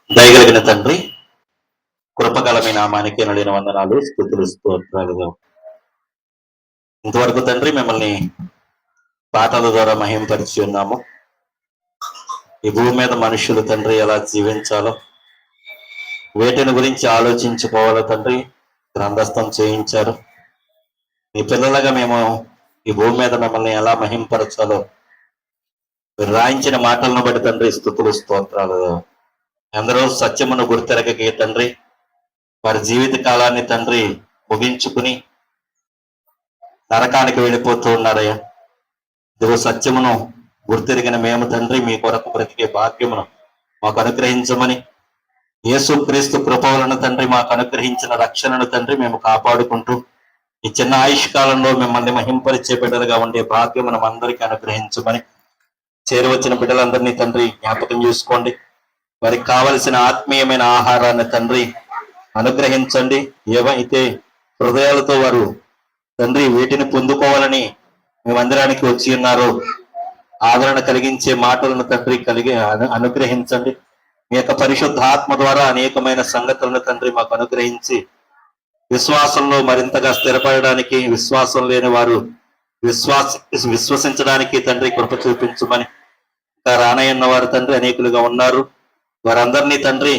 దయగలిగిన తండ్రి, కృపగల మీ నామానికి నడిన వందనాలు, స్తుతులు, స్తోత్రాలుగా. ఇంతవరకు తండ్రి మిమ్మల్ని పాటల ద్వారా మహింపరిచి ఉన్నాము. ఈ భూమి మీద మనుషులు తండ్రి ఎలా జీవించాలో, వేటిని గురించి ఆలోచించుకోవాలో తండ్రి గ్రంథస్థం చేయించారు. మీ పిల్లలుగా మేము ఈ భూమి మీద మిమ్మల్ని ఎలా మహింపరచాలో మీరు రాయించిన మాటలను బట్టి తండ్రి స్తుతులు, స్తోత్రాలు. ఎందరో సత్యమును గుర్తెరగకే తండ్రి వారి జీవిత కాలాన్ని తండ్రి ముగించుకుని నరకానికి వెళ్ళిపోతూ ఉన్నారయ్యా. ఇదిగో సత్యమును గుర్తెరిగిన మేము తండ్రి మీ కొరకు బ్రతికే భాగ్యమును మాకు అనుగ్రహించమని, యేసు క్రీస్తు కృప వలన తండ్రి మాకు అనుగ్రహించిన రక్షణను తండ్రి మేము కాపాడుకుంటూ ఈ చిన్న ఆయుష్ కాలంలో మిమ్మల్ని మహింపరిచే బిడ్డలుగా ఉండే భాగ్యమును అందరికీ అనుగ్రహించమని, చేరువచ్చిన బిడ్డలందరినీ తండ్రి జ్ఞాపకం చేసుకోండి. వారికి కావలసిన ఆత్మీయమైన ఆహారాన్ని తండ్రి అనుగ్రహించండి. ఏవైతే హృదయాలతో వారు తండ్రి వీటిని పొందుకోవాలని మీ మందిరానికి వచ్చి ఉన్నారో ఆదరణ కలిగించే మాటలను తండ్రి అనుగ్రహించండి. మీ యొక్క పరిశుద్ధ ఆత్మ ద్వారా అనేకమైన సంగతులను తండ్రి మాకు అనుగ్రహించి విశ్వాసంలో మరింతగా స్థిరపడడానికి, విశ్వాసం లేని వారు విశ్వసించడానికి తండ్రి కృప చూపించమని, ఇంకా రానయ్యన్న వారు తండ్రి అనేకులుగా ఉన్నారు. వారందరినీ తండ్రి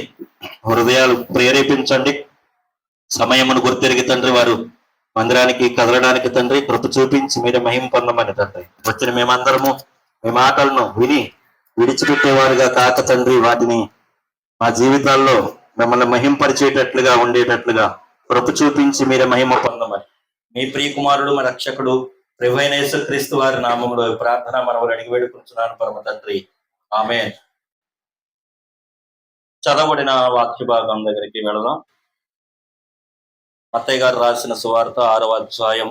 హృదయాలు ప్రేరేపించండి. సమయమును గుర్తెరిగి తండ్రి వారు మందిరానికి కదలడానికి తండ్రి కృప చూపించి మీరే మహిమ పొందమని తండ్రి, వచ్చిన మేమందరము మీ మాటలను విని విడిచిపెట్టేవారుగా కాక తండ్రి వాటిని మా జీవితాల్లో మిమ్మల్ని మహింపరిచేటట్లుగా ఉండేటట్లుగా కృప చూపించి మీరే మహిమ పొందమని మీ ప్రియకుమారుడు మా రక్షకుడు ప్రభువైన యేసుక్రీస్తు వారి నామములో ప్రార్థన మనవులు అడిగి వేడుకుంటున్నాను పరమ తండ్రి, ఆమేన్. చదవబడిన వాక్య భాగం దగ్గరికి వెళదాం. మత్తయి గారు రాసిన సువార్త 6వ అధ్యాయం.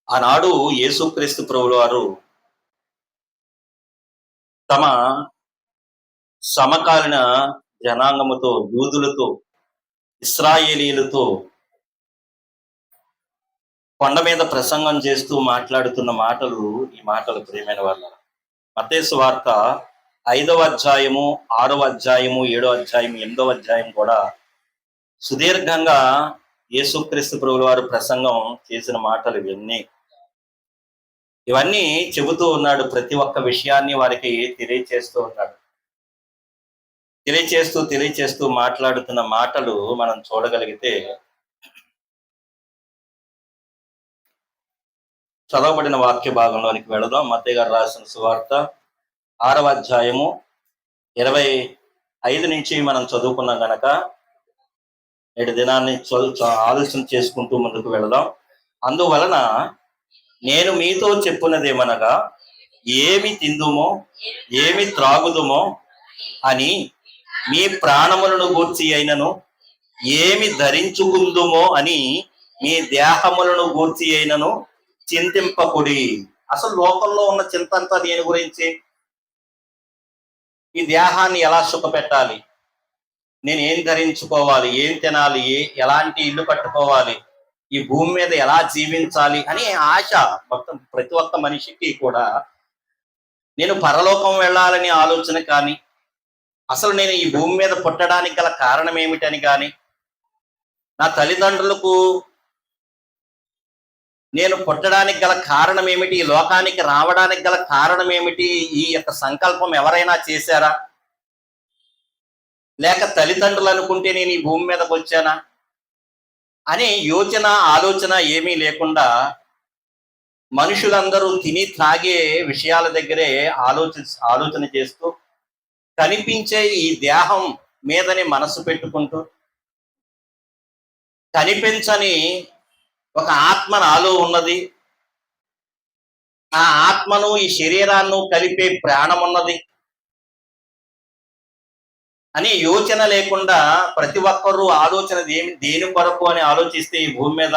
ఆనాడు యేసుక్రీస్తు ప్రభువు వారు తమ సమకాలీన జనాంగముతో, యూదులతో, ఇశ్రాయేలీలతో కొండ మీద ప్రసంగం చేస్తూ మాట్లాడుతున్న మాటలు ఈ మాటలు ప్రియమైన వాళ్ళ. మత్తయి సువార్త 5వ అధ్యాయము, 6వ అధ్యాయము, 7వ అధ్యాయం, 8వ అధ్యాయం కూడా సుదీర్ఘంగా యేసుక్రీస్తు ప్రభువు వారు ప్రసంగం చేసిన మాటలు ఇవన్నీ చెబుతూ ఉన్నాడు. ప్రతి ఒక్క విషయాన్ని వారికి తెలియచేస్తూ ఉన్నాడు. తెలియచేస్తూ మాట్లాడుతున్న మాటలు మనం చూడగలిగితే, చదవబడిన వాక్య భాగంలోనికి వెళదాం. మత్తయి గారు రాసిన సువార్త 6వ అధ్యాయము 25 నుంచి మనం చదువుకున్నాం గనక నేటి దినాన్ని ఆలోచన చేసుకుంటూ ముందుకు వెళదాం. అందువలన నేను మీతో చెప్పున్నదేమనగా, ఏమి తిందుమో ఏమి త్రాగుదుమో అని మీ ప్రాణములను గూర్చి అయినను, ఏమి ధరించుకుందుమో అని మీ దేహములను గూర్చి అయినను చింతింపకుడి. అసలు లోకంలో ఉన్న చింత అంతా దేని గురించి? ఈ దేహాన్ని ఎలా సుఖపెట్టాలి, నేను ఏం ధరించుకోవాలి, ఏం తినాలి, ఎలాంటి ఇల్లు కట్టుకోవాలి, ఈ భూమి మీద ఎలా జీవించాలి అనే ఆశ మొత్తం ప్రతి ఒక్క మనిషికి కూడా. నేను పరలోకం వెళ్ళాలని ఆలోచన కానీ, అసలు నేను ఈ భూమి మీద పుట్టడానికి గల కారణం ఏమిటని కానీ, నా తల్లిదండ్రులకు నేను పుట్టడానికి గల కారణం ఏమిటి, ఈ లోకానికి రావడానికి గల కారణం ఏమిటి, ఈ యొక్క సంకల్పం ఎవరైనా చేశారా, లేక తల్లిదండ్రులు అనుకుంటే నేను ఈ భూమి మీదకి వచ్చానా అనే ఆలోచన ఏమీ లేకుండా మనుషులందరూ తిని త్రాగే విషయాల దగ్గరే ఆలోచన చేస్తూ, కనిపించే ఈ దేహం మీదనే మనసు పెట్టుకుంటూ, కనిపించని ఒక ఆత్మ నాలో ఉన్నది, ఆ ఆత్మను ఈ శరీరాన్ని కలిపే ప్రాణం ఉన్నది అనే యోచన లేకుండా ప్రతి ఒక్కరూ ఆలోచన దేని కొరకు అని ఆలోచిస్తే, ఈ భూమి మీద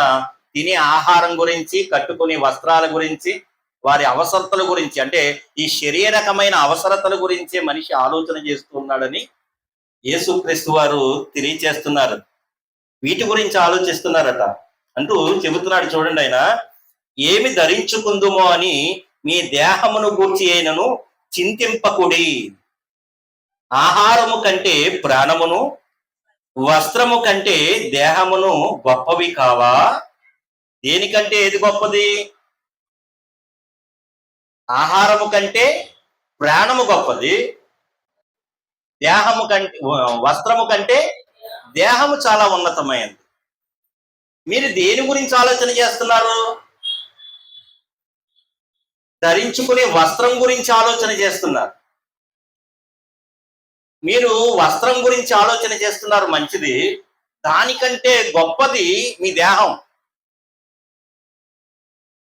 తినే ఆహారం గురించి, కట్టుకునే వస్త్రాల గురించి, వారి అవసరతల గురించి, అంటే ఈ శరీరకమైన అవసరతల గురించే మనిషి ఆలోచన చేస్తున్నాడని యేసుక్రీస్తు వారు తెలియచేస్తున్నారు. వీటి గురించి ఆలోచిస్తున్నారట అంటూ చెబుతున్నాడు. చూడండి, ఆయన ఏమి ధరించుకుందుమో అని మీ దేహమును గూర్చి అయినను, చింతింపకుడి. ఆహారము కంటే ప్రాణమును, వస్త్రము కంటే దేహమును గొప్పవి కావా? దేనికంటే ఏది గొప్పది? ఆహారము కంటే ప్రాణము గొప్పది, దేహము కంటే వస్త్రము కంటే దేహము చాలా ఉన్నతమైనది. మీరు దేని గురించి ఆలోచన చేస్తున్నారు? ధరించుకునే వస్త్రం గురించి ఆలోచన చేస్తున్నారు. మీరు వస్త్రం గురించి ఆలోచన చేస్తున్నారు, మంచిది. దానికంటే గొప్పది మీ దేహం.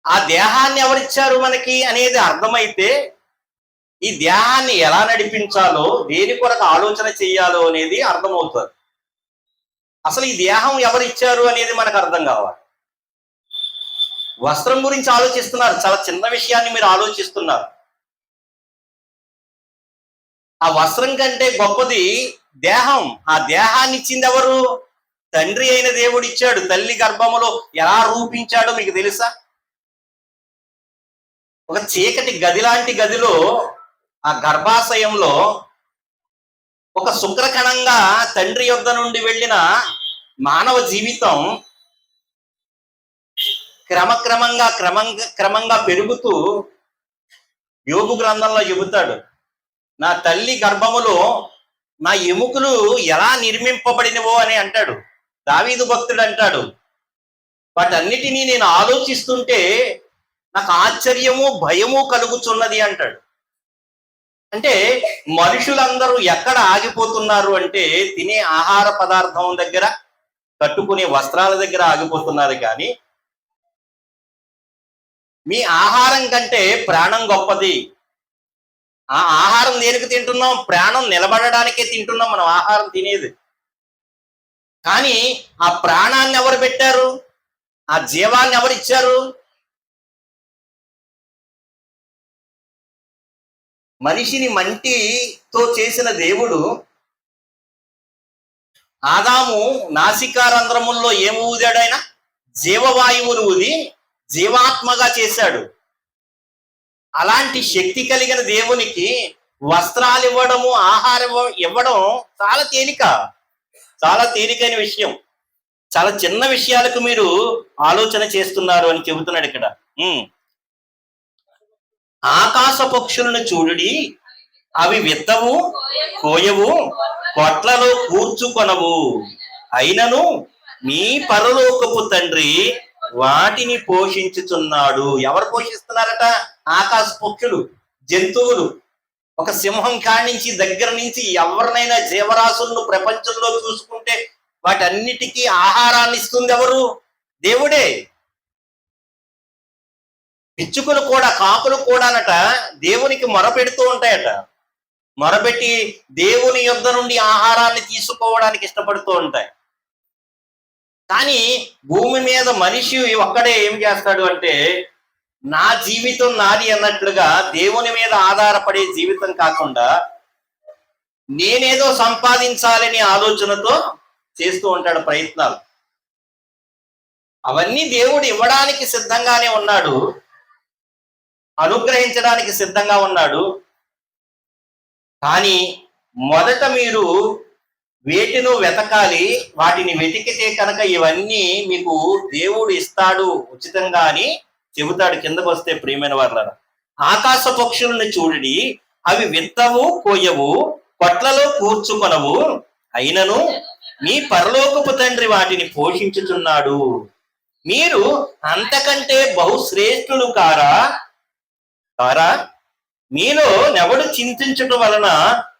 ఆ దేహాన్ని ఎవరిచ్చారు మనకి అనేది అర్థమైతే ఈ దేహాన్ని ఎలా నడిపించాలో, దేని కొరకు ఆలోచన చెయ్యాలో అనేది అర్థమవుతుంది. అసలు ఈ దేహం ఎవరిచ్చారు అనేది మనకు అర్థం కావాలి. వస్త్రం గురించి ఆలోచిస్తున్నారు, చాలా చిన్న విషయాన్ని మీరు ఆలోచిస్తున్నారు. ఆ వస్త్రం కంటే గొప్పది దేహం. ఆ దేహాన్ని ఇచ్చింది ఎవరు? తండ్రి అయిన దేవుడు ఇచ్చాడు. తల్లి గర్భములో ఎలా రూపించాడో మీకు తెలుసా? ఒక చీకటి గది లాంటి గదిలో, ఆ గర్భాశయంలో ఒక శుక్రకణంగా తండ్రి యొద్ద నుండి వెళ్ళిన మానవ జీవితం క్రమంగా పెరుగుతూ, యోబు గ్రంథంలో చెబుతాడు, నా తల్లి గర్భములో నా ఎముకలు ఎలా నిర్మింపబడినవో అని అంటాడు. దావీదు భక్తుడు అంటాడు, వాటన్నిటినీ నేను ఆలోచిస్తుంటే నాకు ఆశ్చర్యము భయము కలుగుచున్నది అంటాడు. అంటే మనుషులందరూ ఎక్కడ ఆగిపోతున్నారు అంటే తినే ఆహార పదార్థం దగ్గర, కట్టుకునే వస్త్రాల దగ్గర ఆగిపోతున్నారు. కానీ మీ ఆహారం కంటే ప్రాణం గొప్పది. ఆ ఆహారం దేనికి తింటున్నాం? ప్రాణం నిలబడడానికే తింటున్నాం మనం ఆహారం తినేది. కానీ ఆ ప్రాణాన్ని ఎవరు పెట్టారు? ఆ జీవాన్ని ఎవరు ఇచ్చారు? మనిషిని మంటితో చేసిన దేవుడు ఆదాము నాసికారంధ్రముల్లో ఏమి ఊదాడు? ఆయన జీవవాయువును ఊది జీవాత్మగా చేశాడు. అలాంటి శక్తి కలిగిన దేవునికి వస్త్రాలు ఇవ్వడము, ఆహారం ఇవ్వడం చాలా తేలిక, చాలా తేలికైన విషయం. చాలా చిన్న విషయాలకు మీరు ఆలోచన చేస్తున్నారు అని చెబుతున్నాడు ఇక్కడ. ఆకాశ పక్షులను చూడుడి, అవి విత్తవు, కోయవు, కొట్లలో కూర్చుకొనవు, అయినను మీ పరలోకపు తండ్రి వాటిని పోషించుచున్నాడు. ఎవరు పోషిస్తున్నారట? ఆకాశ పక్షులు, జంతువులు. ఒక సింహం కాడి నుంచి దగ్గర నుంచి ఎవరినైనా జీవరాశులను ప్రపంచంలో చూసుకుంటే వాటన్నిటికీ ఆహారాన్ని ఇస్తుంది ఎవరు? దేవుడే. పిచ్చుకలు కూడా, కాకులు కూడానట దేవునికి మొరపెడుతూ ఉంటాయట. మొరపెట్టి దేవుని యొద్ద నుండి ఆహారాన్ని తీసుకోవడానికి ఇష్టపడుతూ ఉంటాయి. కానీ భూమి మీద మనిషి ఒక్కడే ఏం చేస్తాడు అంటే, నా జీవితం నాది అన్నట్లుగా దేవుని మీద ఆధారపడే జీవితం కాకుండా నేనేదో సంపాదించాలని ఆలోచనతో చేస్తూ ఉంటాడు ప్రయత్నాలు. అవన్నీ దేవుడు ఇవ్వడానికి సిద్ధంగానే ఉన్నాడు, అనుగ్రహించడానికి సిద్ధంగా ఉన్నాడు. కానీ మొదట మీరు వేటిను వెతకాలి. వాటిని వెతికితే కనుక ఇవన్నీ మీకు దేవుడు ఇస్తాడు ఉచితంగా అని చెబుతాడు. కిందకు వస్తే ప్రియమైన వారులారా, ఆకాశ పక్షులను చూడండి, అవి విత్తవు, కోయవు, కొట్లలో కూర్చుకొనవు, అయినను మీ పరలోకపు తండ్రి వాటిని పోషించుచున్నాడు. మీరు అంతకంటే బహుశ్రేష్ఠులు కారా? మీలో నెవడు చింతించటం వలన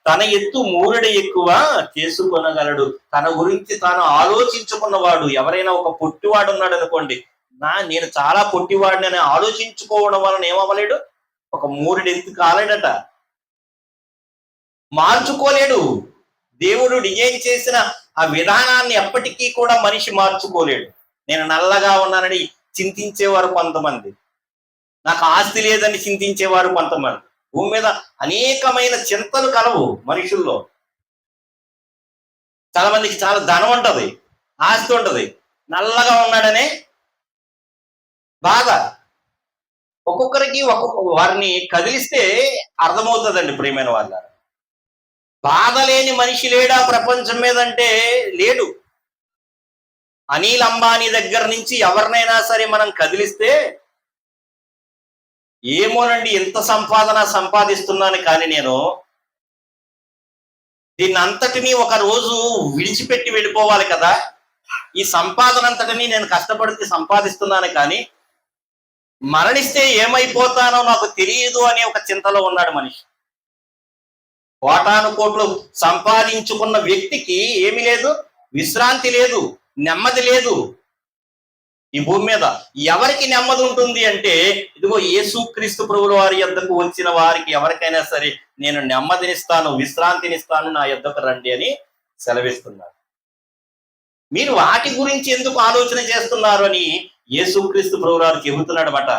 తన ఎత్తు మూరుడు ఎక్కువ చేసుకొనగలడు. తన గురించి తాను ఆలోచించుకున్నవాడు. ఎవరైనా ఒక పొట్టివాడు ఉన్నాడు అనుకోండి, నేను చాలా పొట్టివాడిని అని ఆలోచించుకోవడం వలన ఏమవ్వలేడు? ఒక మూరుడు ఎత్తు కాలేడట, మార్చుకోలేడు. దేవుడు డిజైన్ చేసిన ఆ విధానాన్ని ఎప్పటికీ కూడా మనిషి మార్చుకోలేడు. నేను నల్లగా ఉన్నానని చింతించేవారు కొంతమంది, నాకు ఆస్తి లేదని చింతించేవారు కొంతమంది. భూమి మీద అనేకమైన చింతలు కలవు మనుషుల్లో. చాలా మందికి చాలా ధనం ఉంటది, ఆస్తి ఉంటది, నల్లగా ఉన్నాడనే బాధ. ఒక్కొక్కరికి ఒక్కొక్క వారిని కదిలిస్తే అర్థమవుతుందండి ప్రియమైన వాళ్ళ. బాధ లేని మనిషి లేడా ప్రపంచం మీద అంటే లేడు. అనిల్ అంబానీ దగ్గర నుంచి ఎవరినైనా సరే మనం కదిలిస్తే, ఏమోనండి ఎంత సంపాదన సంపాదిస్తున్నాను కానీ నేను దీన్ని అంతటినీ ఒక రోజు విడిచిపెట్టి వెళ్ళిపోవాలి కదా, ఈ సంపాదన అంతటినీ నేను కష్టపడితే సంపాదిస్తున్నాను కానీ మరణిస్తే ఏమైపోతానో నాకు తెలియదు అనే ఒక చింతలో ఉన్నాడు మనిషి. కోటాను కోట్లు సంపాదించుకున్న వ్యక్తికి ఏమి లేదు, విశ్రాంతి లేదు, నెమ్మది లేదు. ఈ భూమి మీద ఎవరికి నెమ్మది ఉంటుంది అంటే, ఇదిగో యేసుక్రీస్తు ప్రభువుల వారి యొద్దకు వచ్చిన వారికి ఎవరికైనా సరే నేను నెమ్మదినిస్తాను, విశ్రాంతినిస్తాను, నా యొద్దకు రండి అని సెలవిస్తున్నారు. మీరు వాటి గురించి ఎందుకు ఆలోచన చేస్తున్నారు అని యేసుక్రీస్తు ప్రభువుల వారు చెబుతున్నాడు అన్నమాట.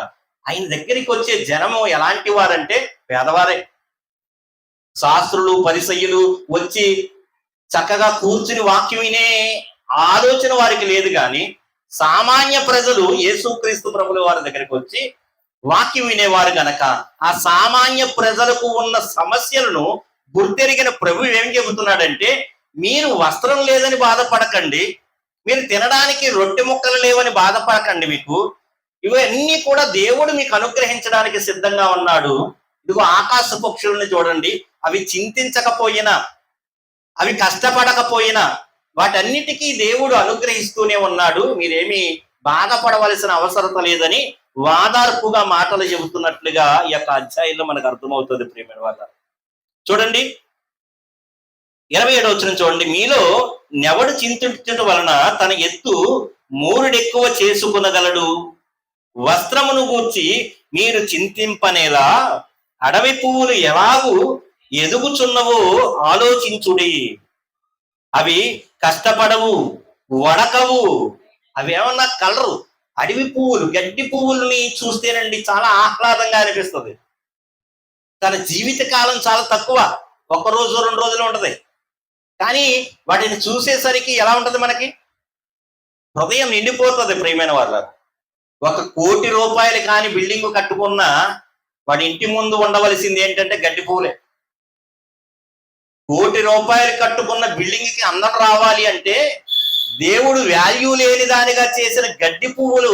ఆయన దగ్గరికి వచ్చే జనము ఎలాంటి వారంటే పేదవారే. శాస్త్రులు పరిసయ్యులు వచ్చి చక్కగా కూర్చుని వాక్యం వినే ఆలోచన వారికి లేదు, కానీ సామాన్య ప్రజలు యేసుక్రీస్తు ప్రభుల వారి దగ్గరికి వచ్చి వాక్యం వినేవారు గనక ఆ సామాన్య ప్రజలకు ఉన్న సమస్యలను గుర్తెరిగిన ప్రభు ఏం చెబుతున్నాడంటే, మీరు వస్త్రం లేదని బాధపడకండి, మీరు తినడానికి రొట్టె ముక్కలు లేవని బాధపడకండి, మీకు ఇవన్నీ కూడా దేవుడు మీకు అనుగ్రహించడానికి సిద్ధంగా ఉన్నాడు. ఇదిగో ఆకాశ పక్షులను చూడండి, అవి చింతించకపోయినా, అవి కష్టపడకపోయినా వాటన్నిటికీ దేవుడు అనుగ్రహిస్తూనే ఉన్నాడు, మీరేమి బాధపడవలసిన అవసరత లేదని వాదార్పుగా మాటలు చెబుతున్నట్లుగా ఈ యొక్క అధ్యాయంలో మనకు అర్థమవుతుంది ప్రియమైన వాళ్ళ. చూడండి 27వ వచనం చూడండి. మీలో నెవడు చింతించడం వలన తన ఎత్తు మూరుడెక్కువ చేసుకునగలడు, వస్త్రమును గూర్చి మీరు చింతింపనేలా అడవి పువ్వులు ఎలాగూ ఎదుగుచున్నవో ఆలోచించుడి. అవి కష్టపడవు, వడకవు, అవి ఏమన్నా కలరు. అడవి పువ్వులు, గడ్డి పువ్వుల్ని చూస్తేనండి చాలా ఆహ్లాదంగా అనిపిస్తుంది. తన జీవిత కాలం చాలా తక్కువ, 1 రోజు 2 రోజులు ఉంటది. కానీ వాటిని చూసేసరికి ఎలా ఉంటది, మనకి హృదయం నిండిపోతుంది ప్రియమైన వాళ్ళ. 1 కోటి రూపాయలు కాని బిల్డింగ్ కట్టుకున్నా వాడి ఇంటి ముందు ఉండవలసింది ఏంటంటే గడ్డి పువ్వులే. 1 కోటి రూపాయలు కట్టుకున్న బిల్డింగ్ కి అందం రావాలి అంటే దేవుడు వాల్యూ లేని దానిగా చేసిన గడ్డి పువ్వులు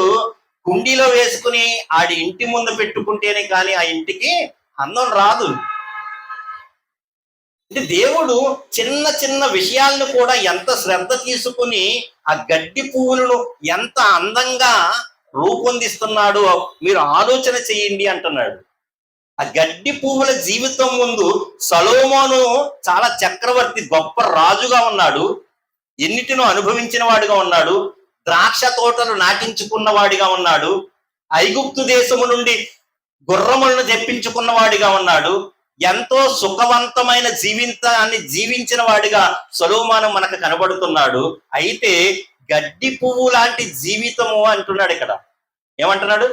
కుండీలో వేసుకుని ఆడి ఇంటి ముందు పెట్టుకుంటేనే కానీ ఆ ఇంటికి అందం రాదు. అంటే దేవుడు చిన్న చిన్న విషయాలను కూడా ఎంత శ్రద్ధ తీసుకుని ఆ గడ్డి పువ్వులను ఎంత అందంగా రూపొందిస్తున్నాడో మీరు ఆలోచన చేయండి అంటున్నాడు. ఆ గడ్డి పువ్వుల జీవితం ముందు సొలొమోను చాలా చక్రవర్తి, గొప్ప రాజుగా ఉన్నాడు, ఎన్నిటినో అనుభవించిన వాడిగా ఉన్నాడు, ద్రాక్ష తోటలు నాటించుకున్న వాడిగా ఉన్నాడు, ఐగుప్తు దేశము నుండి గుర్రములను తెప్పించుకున్న వాడిగా ఉన్నాడు, ఎంతో సుఖవంతమైన జీవితాన్ని జీవించిన వాడిగా సొలొమోను మనకు కనబడుతున్నాడు. అయితే గడ్డి పువ్వు లాంటి జీవితము అంటున్నాడు ఇక్కడ. ఏమంటున్నాడు?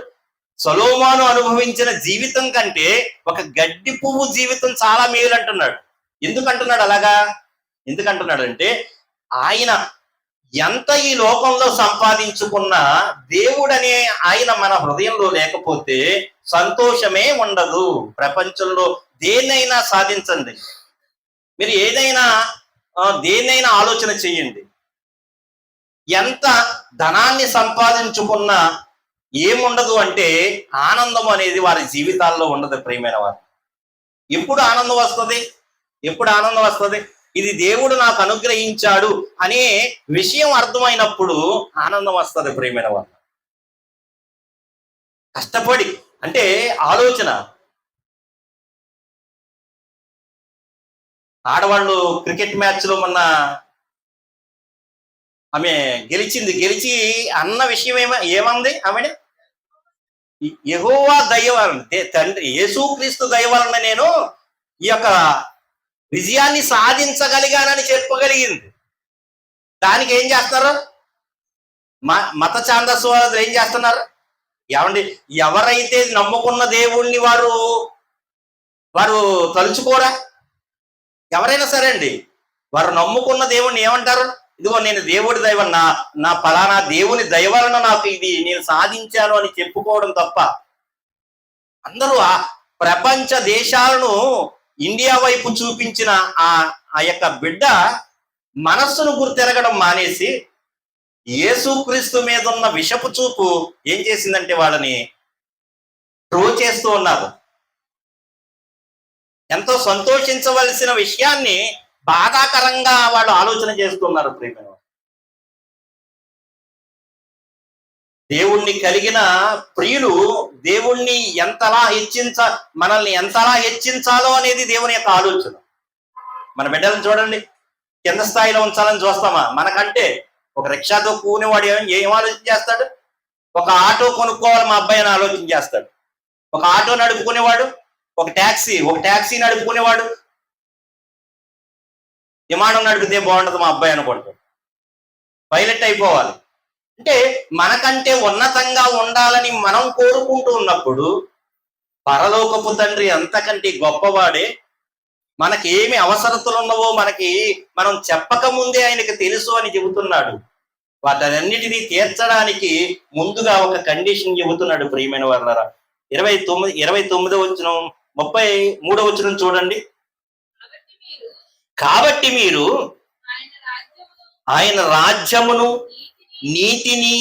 సొలొమోను అనుభవించిన జీవితం కంటే ఒక గడ్డి పువ్వు జీవితం చాలా మేలు అంటున్నాడు. ఎందుకంటున్నాడు అలాగా? ఎందుకంటున్నాడు అంటే, ఆయన ఎంత ఈ లోకంలో సంపాదించుకున్నా దేవుడనే ఆయన మన హృదయంలో లేకపోతే సంతోషమే ఉండదు. ప్రపంచంలో దేన్నైనా సాధించండి, మీరు ఏదైనా దేన్నైనా ఆలోచన చేయండి, ఎంత ధనాన్ని సంపాదించుకున్నా ఏముండదు అంటే ఆనందం అనేది వారి జీవితాల్లో ఉండదు ప్రియమైన వారు. ఎప్పుడు ఆనందం వస్తుంది? ఎప్పుడు ఆనందం వస్తుంది? ఇది దేవుడు నాకు అనుగ్రహించాడు అనే విషయం అర్థమైనప్పుడు ఆనందం వస్తుంది ప్రియమైన వారు. కష్టపడి అంటే ఆలోచన. ఆడవాళ్ళు క్రికెట్ మ్యాచ్ లో మొన్న ఆమె గెలిచి అన్న విషయం ఏమంది ఆమె? యెహోవా దయ వలన, తండ్రి యేసుక్రీస్తు దయ వలన నేను ఈ యొక్క విజయాన్ని సాధించగలిగానని చెప్పగలిగింది. దానికి ఏం చేస్తారు? మత ఛాందస్వాదులు ఏం చేస్తున్నారు? ఏమండి, ఎవరైతే నమ్ముకున్న దేవుణ్ణి వారు తలుచుకోరా? ఎవరైనా సరే అండి, వారు నమ్ముకున్న దేవుణ్ణి ఏమంటారు? ఇదిగో నేను దేవుడి దయ వలన, నా ఫలానా దేవుని దయ వలన నాకు ఇది నేను సాధించాను అని చెప్పుకోవడం తప్ప అందరూ ఆ ప్రపంచ దేశాలను ఇండియా వైపు చూపించిన ఆ ఆ యొక్క బిడ్డ మనస్సును గుర్తెరగడం మానేసి యేసుక్రీస్తు మీద ఉన్న విషపు చూపు ఏం చేసిందంటే వాళ్ళని డ్రో చేస్తూ ఉన్నారు. ఎంతో సంతోషించవలసిన విషయాన్ని బాధాకరంగా వాళ్ళు ఆలోచన చేస్తున్నారు. ప్రేమ దేవుణ్ణి కలిగిన ప్రియులు దేవుణ్ణి మనల్ని ఎంతలా హెచ్చించాలో అనేది దేవుని యొక్క ఆలోచన. మన బిడ్డలను చూడండి, కింద స్థాయిలో ఉంచాలని చూస్తామా? మనకంటే ఒక రిక్షాతో కూనేవాడు ఏం ఆలోచన చేస్తాడు? ఒక ఆటో కొనుక్కోవాలి మా అబ్బాయి అని ఆలోచన చేస్తాడు. ఒక ఆటో నడుపుకునేవాడు, ఒక ట్యాక్సీ నడుపుకునేవాడు విమానం నడిపితే బాగుండదు మా అబ్బాయి అనుకుంటాడు. పైలట్ అయిపోవాలి అంటే మనకంటే ఉన్నతంగా ఉండాలని మనం కోరుకుంటూ ఉన్నప్పుడు పరలోకపు తండ్రి అంతకంటే గొప్పవాడే. మనకి ఏమి అవసరతలు ఉన్నవో మనం చెప్పక ముందే ఆయనకి తెలుసు అని చెబుతున్నాడు. వాటన్నిటినీ తీర్చడానికి ముందుగా ఒక కండిషన్ చెబుతున్నాడు. ప్రియమైన వాళ్ళరా, 29 వచనం 33 వచనం చూడండి. కాబట్టి మీరు ఆయన రాజ్యమును నీతిని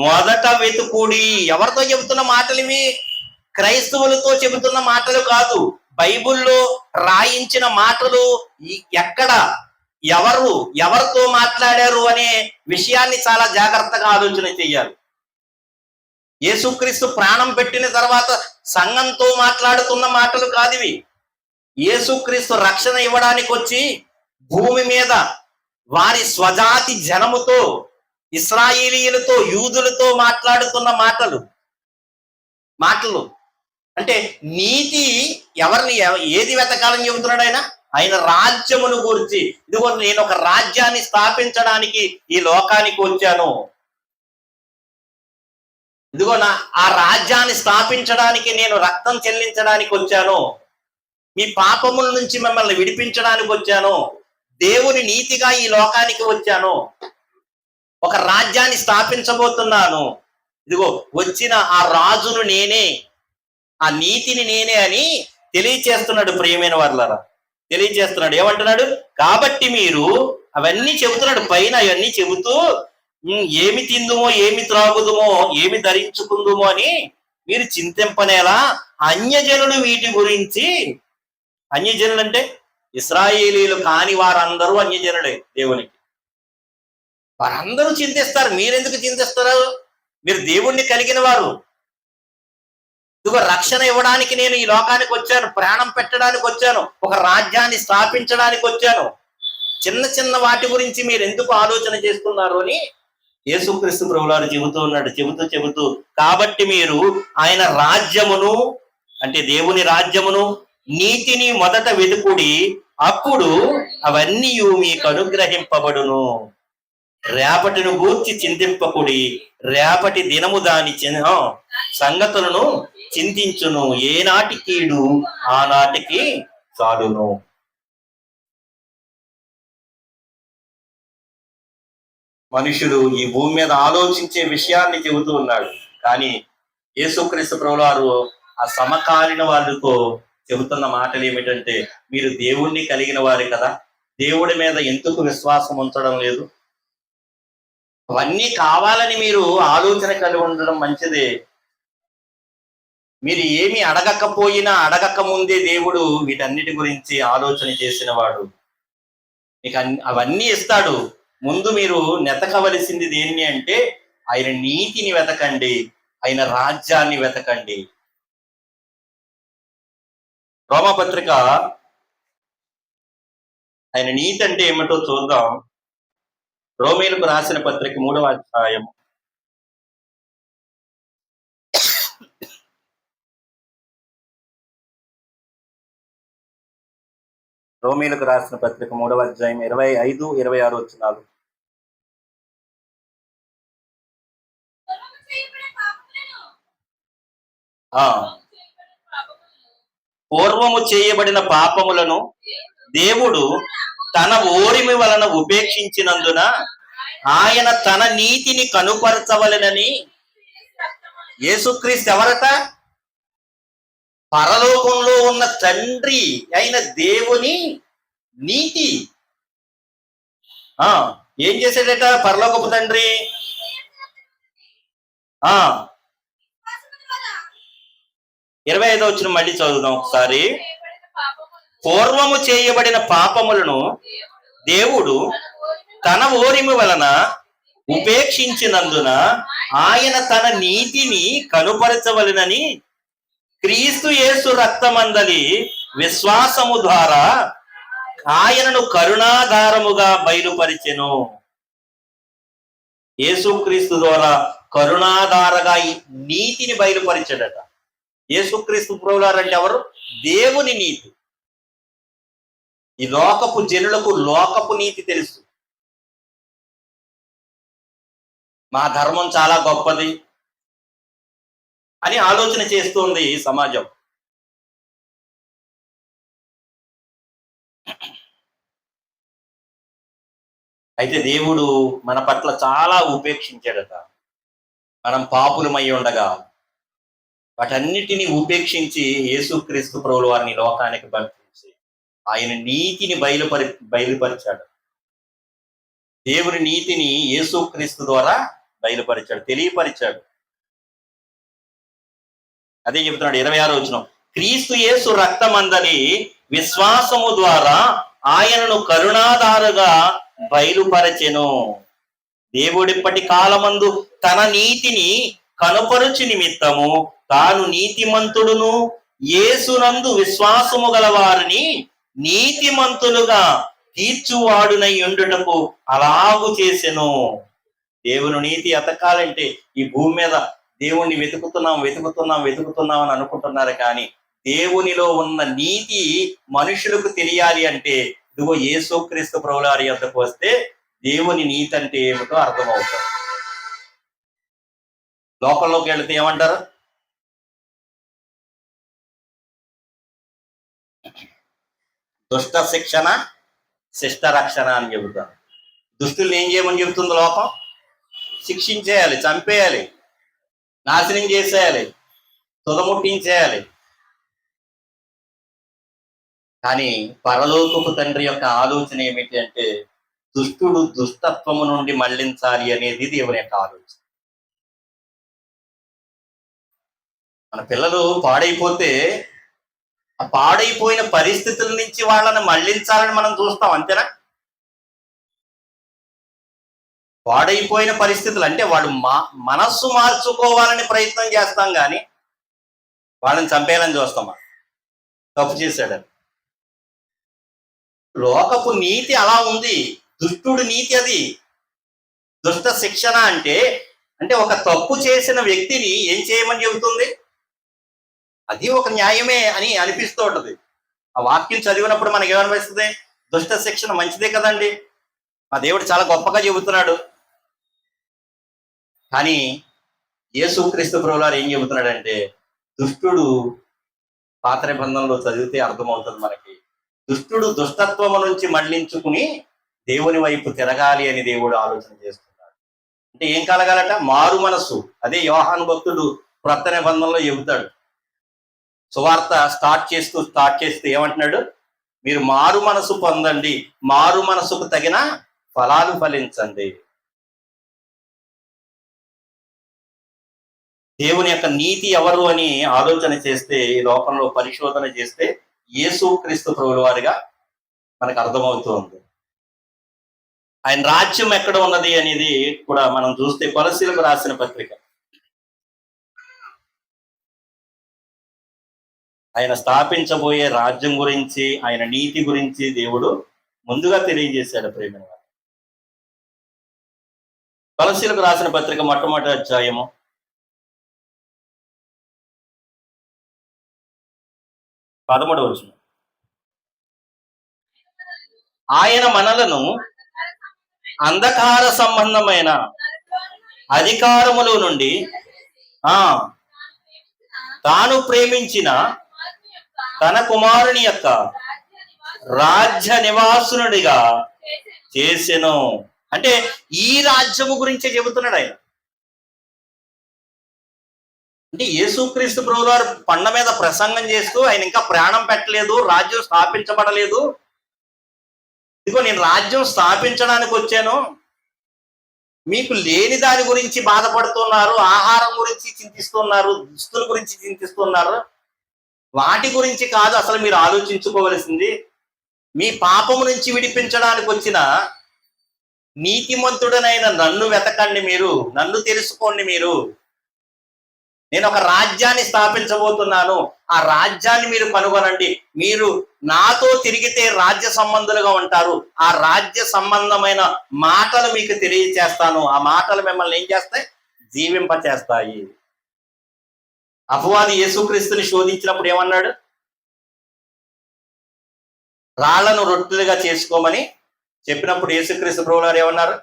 మొదట వెతుకుడి. ఎవరితో చెబుతున్న మాటలు ఇవి? క్రైస్తవులతో చెబుతున్న మాటలు కాదు. బైబిల్లో రాయించిన మాటలు. ఎక్కడ ఎవరితో మాట్లాడారు అనే విషయాన్ని చాలా జాగ్రత్తగా ఆలోచన చెయ్యాలి. యేసుక్రీస్తు ప్రాణం పెట్టిన తర్వాత సంఘంతో మాట్లాడుతున్న మాటలు కాదు ఇవి. యేసుక్రీస్తు రక్షణ ఇవ్వడానికి వచ్చి భూమి మీద వారి స్వజాతి జనముతో, ఇశ్రాయేలీయులతో, యూదులతో మాట్లాడుతున్న మాటలు అంటే నీతి ఎవరిని ఏది వెతకాలని చెబుతున్నాడు ఆయన రాజ్యమును గురించి. ఇదిగో నేను ఒక రాజ్యాన్ని స్థాపించడానికి ఈ లోకానికి వచ్చాను. ఇదిగో ఆ రాజ్యాన్ని స్థాపించడానికి నేను రక్తం చెల్లించడానికి వచ్చాను. మీ పాపముల నుంచి మిమ్మల్ని విడిపించడానికి వచ్చాను. దేవుని నీతిగా ఈ లోకానికి వచ్చాను. ఒక రాజ్యాన్ని స్థాపించబోతున్నాను. ఇదిగో వచ్చిన ఆ రాజును నేనే, ఆ నీతిని నేనే అని తెలియచేస్తున్నాడు. ప్రియమైన వాళ్ళరా, తెలియచేస్తున్నాడు. ఏమంటున్నాడు? కాబట్టి మీరు అవన్నీ చెబుతున్నాడు. పైన అవన్నీ చెబుతూ ఏమి తిందుమో, ఏమి త్రాగుదుమో, ఏమి ధరించుకుందుమో అని మీరు చింతింపనేలా అన్యజనులు వీటి గురించి. అన్యజనులు అంటే ఇశ్రాయేలీలు కాని వారందరూ అన్యజనులే దేవునికి. వారందరూ చింతిస్తారు. మీరెందుకు చింతిస్తారు? మీరు దేవుణ్ణి కలిగిన వారు. ఇదిగో రక్షణ ఇవ్వడానికి నేను ఈ లోకానికి వచ్చాను, ప్రాణం పెట్టడానికి వచ్చాను, ఒక రాజ్యాన్ని స్థాపించడానికి వచ్చాను. చిన్న చిన్న వాటి గురించి మీరు ఎందుకు ఆలోచన చేస్తున్నారు అని యేసుక్రీస్తు ప్రభువారు చెబుతూ ఉన్నాడు. చెబుతూ కాబట్టి మీరు ఆయన రాజ్యమును, అంటే దేవుని రాజ్యమును, నీతిని మొదట వెతుకుడి, అప్పుడు అవన్నీ మీకు అనుగ్రహింపబడును. రేపటిని గూర్చి చింతింపకుడి, రేపటి దినము దాని సంగతులను చింతించును. ఏనాటి కీడు ఆనాటికి చాలును. మనుషులు ఈ భూమి మీద ఆలోచించే విషయాన్ని చెబుతూ ఉన్నాడు. కానీ యేసుక్రీస్తు ప్రభువారు ఆ సమకాలీన వాళ్ళతో చెబుతున్న మాటలు ఏమిటంటే, మీరు దేవుణ్ణి కలిగిన వారు కదా, దేవుడి మీద ఎందుకు విశ్వాసం ఉంచడం లేదు? అవన్నీ కావాలని మీరు ఆలోచన కలిగి ఉండడం మంచిదే. మీరు ఏమి అడగక ముందే దేవుడు వీటన్నిటి గురించి ఆలోచన చేసిన వాడు. మీకు అవన్నీ ఇస్తాడు. ముందు మీరు నెతకవలసింది దేన్ని అంటే ఆయన నీతిని వెతకండి, ఆయన రాజ్యాన్ని వెతకండి. రోమపత్రిక ఆయన నీతి అంటే ఏమిటో చూద్దాం. రోమీలకు రాసిన పత్రిక 3వ అధ్యాయం 25, 26 వచనాలు. పూర్వము చేయబడిన పాపములను దేవుడు తన ఓరిమి వలన ఉపేక్షించినందున ఆయన తన నీతిని కనుపరచవలెనని. యేసుక్రీస్తు ఎవరట? పరలోకంలో ఉన్న తండ్రి అయిన దేవుని నీతి. ఏం చేశాడట పరలోకపు తండ్రి? 25వ వచనం మళ్ళీ చదువుదాం ఒకసారి. పూర్వము చేయబడిన పాపములను దేవుడు తన ఓరిమి వలన ఉపేక్షించినందున ఆయన తన నీతిని కనుపరచవలెనని క్రీస్తు యేసు రక్తమందలి విశ్వాసము ద్వారా ఆయనను కరుణాధారముగా బయలుపరిచెను. యేసుక్రీస్తు ద్వారా కరుణాధారగా నీతిని బయలుపరిచాడట. యేసుక్రీస్తు ప్రభువారు అంటే ఎవరు? దేవుని నీతి. ఈ లోకపు జనులకు లోకపు నీతి తెలుసు. మా ధర్మం చాలా గొప్పది అని ఆలోచన చేస్తుంది ఈ సమాజం. అయితే దేవుడు మన పట్ల చాలా ఉపేక్షించాడట. మనం పాపులమై ఉండగా వాటన్నిటిని ఉపేక్షించి యేసుక్రీస్తు ప్రభుల వారిని లోకానికి పంపించి ఆయన నీతిని బయలుపరిచాడు. దేవుని నీతిని యేసుక్రీస్తు ద్వారా బయలుపరిచాడు, తెలియపరిచాడు. అదే చెబుతున్నాడు 26వ వచనం. క్రీస్తు యేసు రక్తమందలి విశ్వాసము ద్వారా ఆయనను కరుణాధారగా బయలుపరచెను. దేవుడిప్పటి కాలమందు తన నీతిని కనుపరుచు నిమిత్తము తాను నీతిమంతుడును యేసునందు విశ్వాసము గల వారిని నీతిమంతులుగా తీర్చువాడునై ఉండుటకు అలాగు చేసెను. దేవుని నీతి ఎతకాలంటే ఈ భూమి మీద దేవుణ్ణి వెతుకుతున్నాం అని అనుకుంటున్నారు. కానీ దేవునిలో ఉన్న నీతి మనుషులకు తెలియాలి అంటే ఇదిగో యేసుక్రీస్తు ప్రభువుల వారి యొద్దకు వస్తే దేవుని నీతి అంటే ఏమిటో అర్థమవుతుంది. లోకంలోకి వెళితే ఏమంటారు? దుష్ట శిక్షణ శిష్ట రక్షణ అని చెబుతారు. దుష్టుల్ని ఏం చేయమని చెబుతుంది లోకం? శిక్షించేయాలి, చంపేయాలి, నాశనం చేసేయాలి, తుదముట్టించేయాలి. కానీ పరలోకపు తండ్రి యొక్క ఆలోచన ఏమిటి అంటే దుష్టుడు దుష్టత్వము నుండి మళ్లించాలి అనేది దేవుని యొక్క ఆలోచన. మన పిల్లలు పాడైపోతే ఆ పాడైపోయిన పరిస్థితుల నుంచి వాళ్ళని మళ్లించాలని మనం చూస్తాం, అంతేనా? పాడైపోయిన పరిస్థితులు అంటే వాడు మనస్సు మార్చుకోవాలని ప్రయత్నం చేస్తాం, కానీ వాళ్ళని చంపేయాలని చూస్తామా? తప్పు చేశాడని. లోకపు నీతి అలా ఉంది, దుష్టుడు నీతి అది. దుష్ట శిక్షణ అంటే ఒక తప్పు చేసిన వ్యక్తిని ఏం చేయమని చెబుతుంది? అది ఒక న్యాయమే అని అనిపిస్తూ ఉంటుంది. ఆ వాక్యం చదివినప్పుడు మనకి ఏమనిపిస్తుంది? దుష్ట శిక్షణ మంచిదే కదండి, మా దేవుడు చాలా గొప్పగా చెబుతున్నాడు. కానీ యేసుక్రీస్తు ప్రభువువారు ఏం చెబుతున్నాడంటే దుష్టుడు, పాత నిబంధనలో చదివితే అర్థమవుతుంది మనకి, దుష్టుడు దుష్టత్వము నుంచి మళ్లించుకుని దేవుని వైపు తిరగాలి అని దేవుడు ఆలోచన చేస్తున్నాడు. అంటే ఏం కలగాలట? మారు మనస్సు. అదే యోహాను భక్తుడు క్రొత్త నిబంధనలో చెబుతాడు. సువార్త స్టార్ట్ చేస్తూ ఏమంటున్నాడు? మీరు మారు మనసు పొందండి, మారు మనసుకు తగిన ఫలాలు ఫలించండి. దేవుని యొక్క నీతి ఎవరు అని ఆలోచన చేస్తే, ఈ లోకంలో పరిశోధన చేస్తే యేసుక్రీస్తు ప్రభువుల వారిగా మనకు అర్థమవుతుంది. ఆయన రాజ్యం ఎక్కడ ఉన్నది అనేది కూడా మనం చూస్తే కొలసీలకు రాసిన పత్రిక, ఆయన స్థాపించబోయే రాజ్యం గురించి, ఆయన నీతి గురించి దేవుడు ముందుగా తెలియజేశాడు. ప్రేమ కొలసీలకు రాసిన పత్రిక మొట్టమొదటి అధ్యాయము 13వ వచనం. ఆయన మనలను అంధకార సంబంధమైన అధికారముల నుండి తాను ప్రేమించిన తన కుమారుని యొక్క రాజ్య నివాసునుడిగా చేసెను. అంటే ఈ రాజ్యము గురించే చెబుతున్నాడు ఆయన. అంటే యేసుక్రీస్తు ప్రభువారు పండ మీద ప్రసంగం చేస్తూ ఆయన ఇంకా ప్రాణం పెట్టలేదు, రాజ్యం స్థాపించబడలేదు, ఇదిగో నేను రాజ్యం స్థాపించడానికి వచ్చాను, మీకు లేని దాని గురించి బాధపడుతున్నారు, ఆహారం గురించి చింతిస్తున్నారు, దుస్తుల గురించి చింతిస్తున్నారు, వాటి గురించి కాదు అసలు మీరు ఆలోచించుకోవలసింది, మీ పాపము నుంచి విడిపించడానికి వచ్చిన నీతిమంతుడనైన నన్ను వెతకండి, మీరు నన్ను తెలుసుకోండి, నేను ఒక రాజ్యాన్ని స్థాపించబోతున్నాను, ఆ రాజ్యాన్ని మీరు కనుగొనండి, మీరు నాతో తిరిగితే రాజ్య సంబంధులుగా ఉంటారు, ఆ రాజ్య సంబంధమైన మాటలు మీకు తెలియచేస్తాను, ఆ మాటలు మిమ్మల్ని ఏం చేస్తాయి, జీవింప చేస్తాయి. అపవాది యేసుక్రీస్తుని శోధించినప్పుడు ఏమన్నాడు, రాళ్లను రొట్టెలుగా చేసుకోమని చెప్పినప్పుడు యేసుక్రీస్తు ప్రభువారు ఏమన్నారు,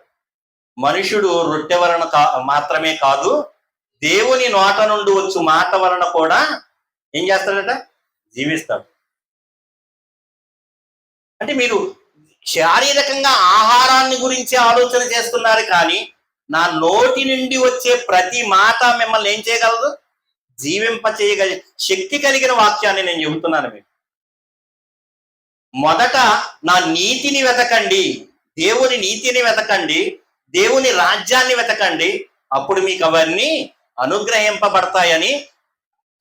మనుషుడు రొట్టె వలన మాత్రమే కాదు, దేవుని నోట నుండి వచ్చు మాట వలన కూడా ఏం చేస్తాడట, జీవిస్తాడు. అంటే మీరు శారీరకంగా ఆహారాన్ని గురించి ఆలోచన చేస్తున్నారు, కానీ నా నోటి నుండి వచ్చే ప్రతి మాట మిమ్మల్ని ఏం చేయగలదు, జీవింప చేయగలి శక్తి కలిగిన వాక్యాన్ని నేను చెబుతున్నాను మీకు. మొదట నా నీతిని వెతకండి, దేవుని నీతిని వెతకండి, దేవుని రాజ్యాన్ని వెతకండి, అప్పుడు మీకు అవన్నీ అనుగ్రహింపబడతాయని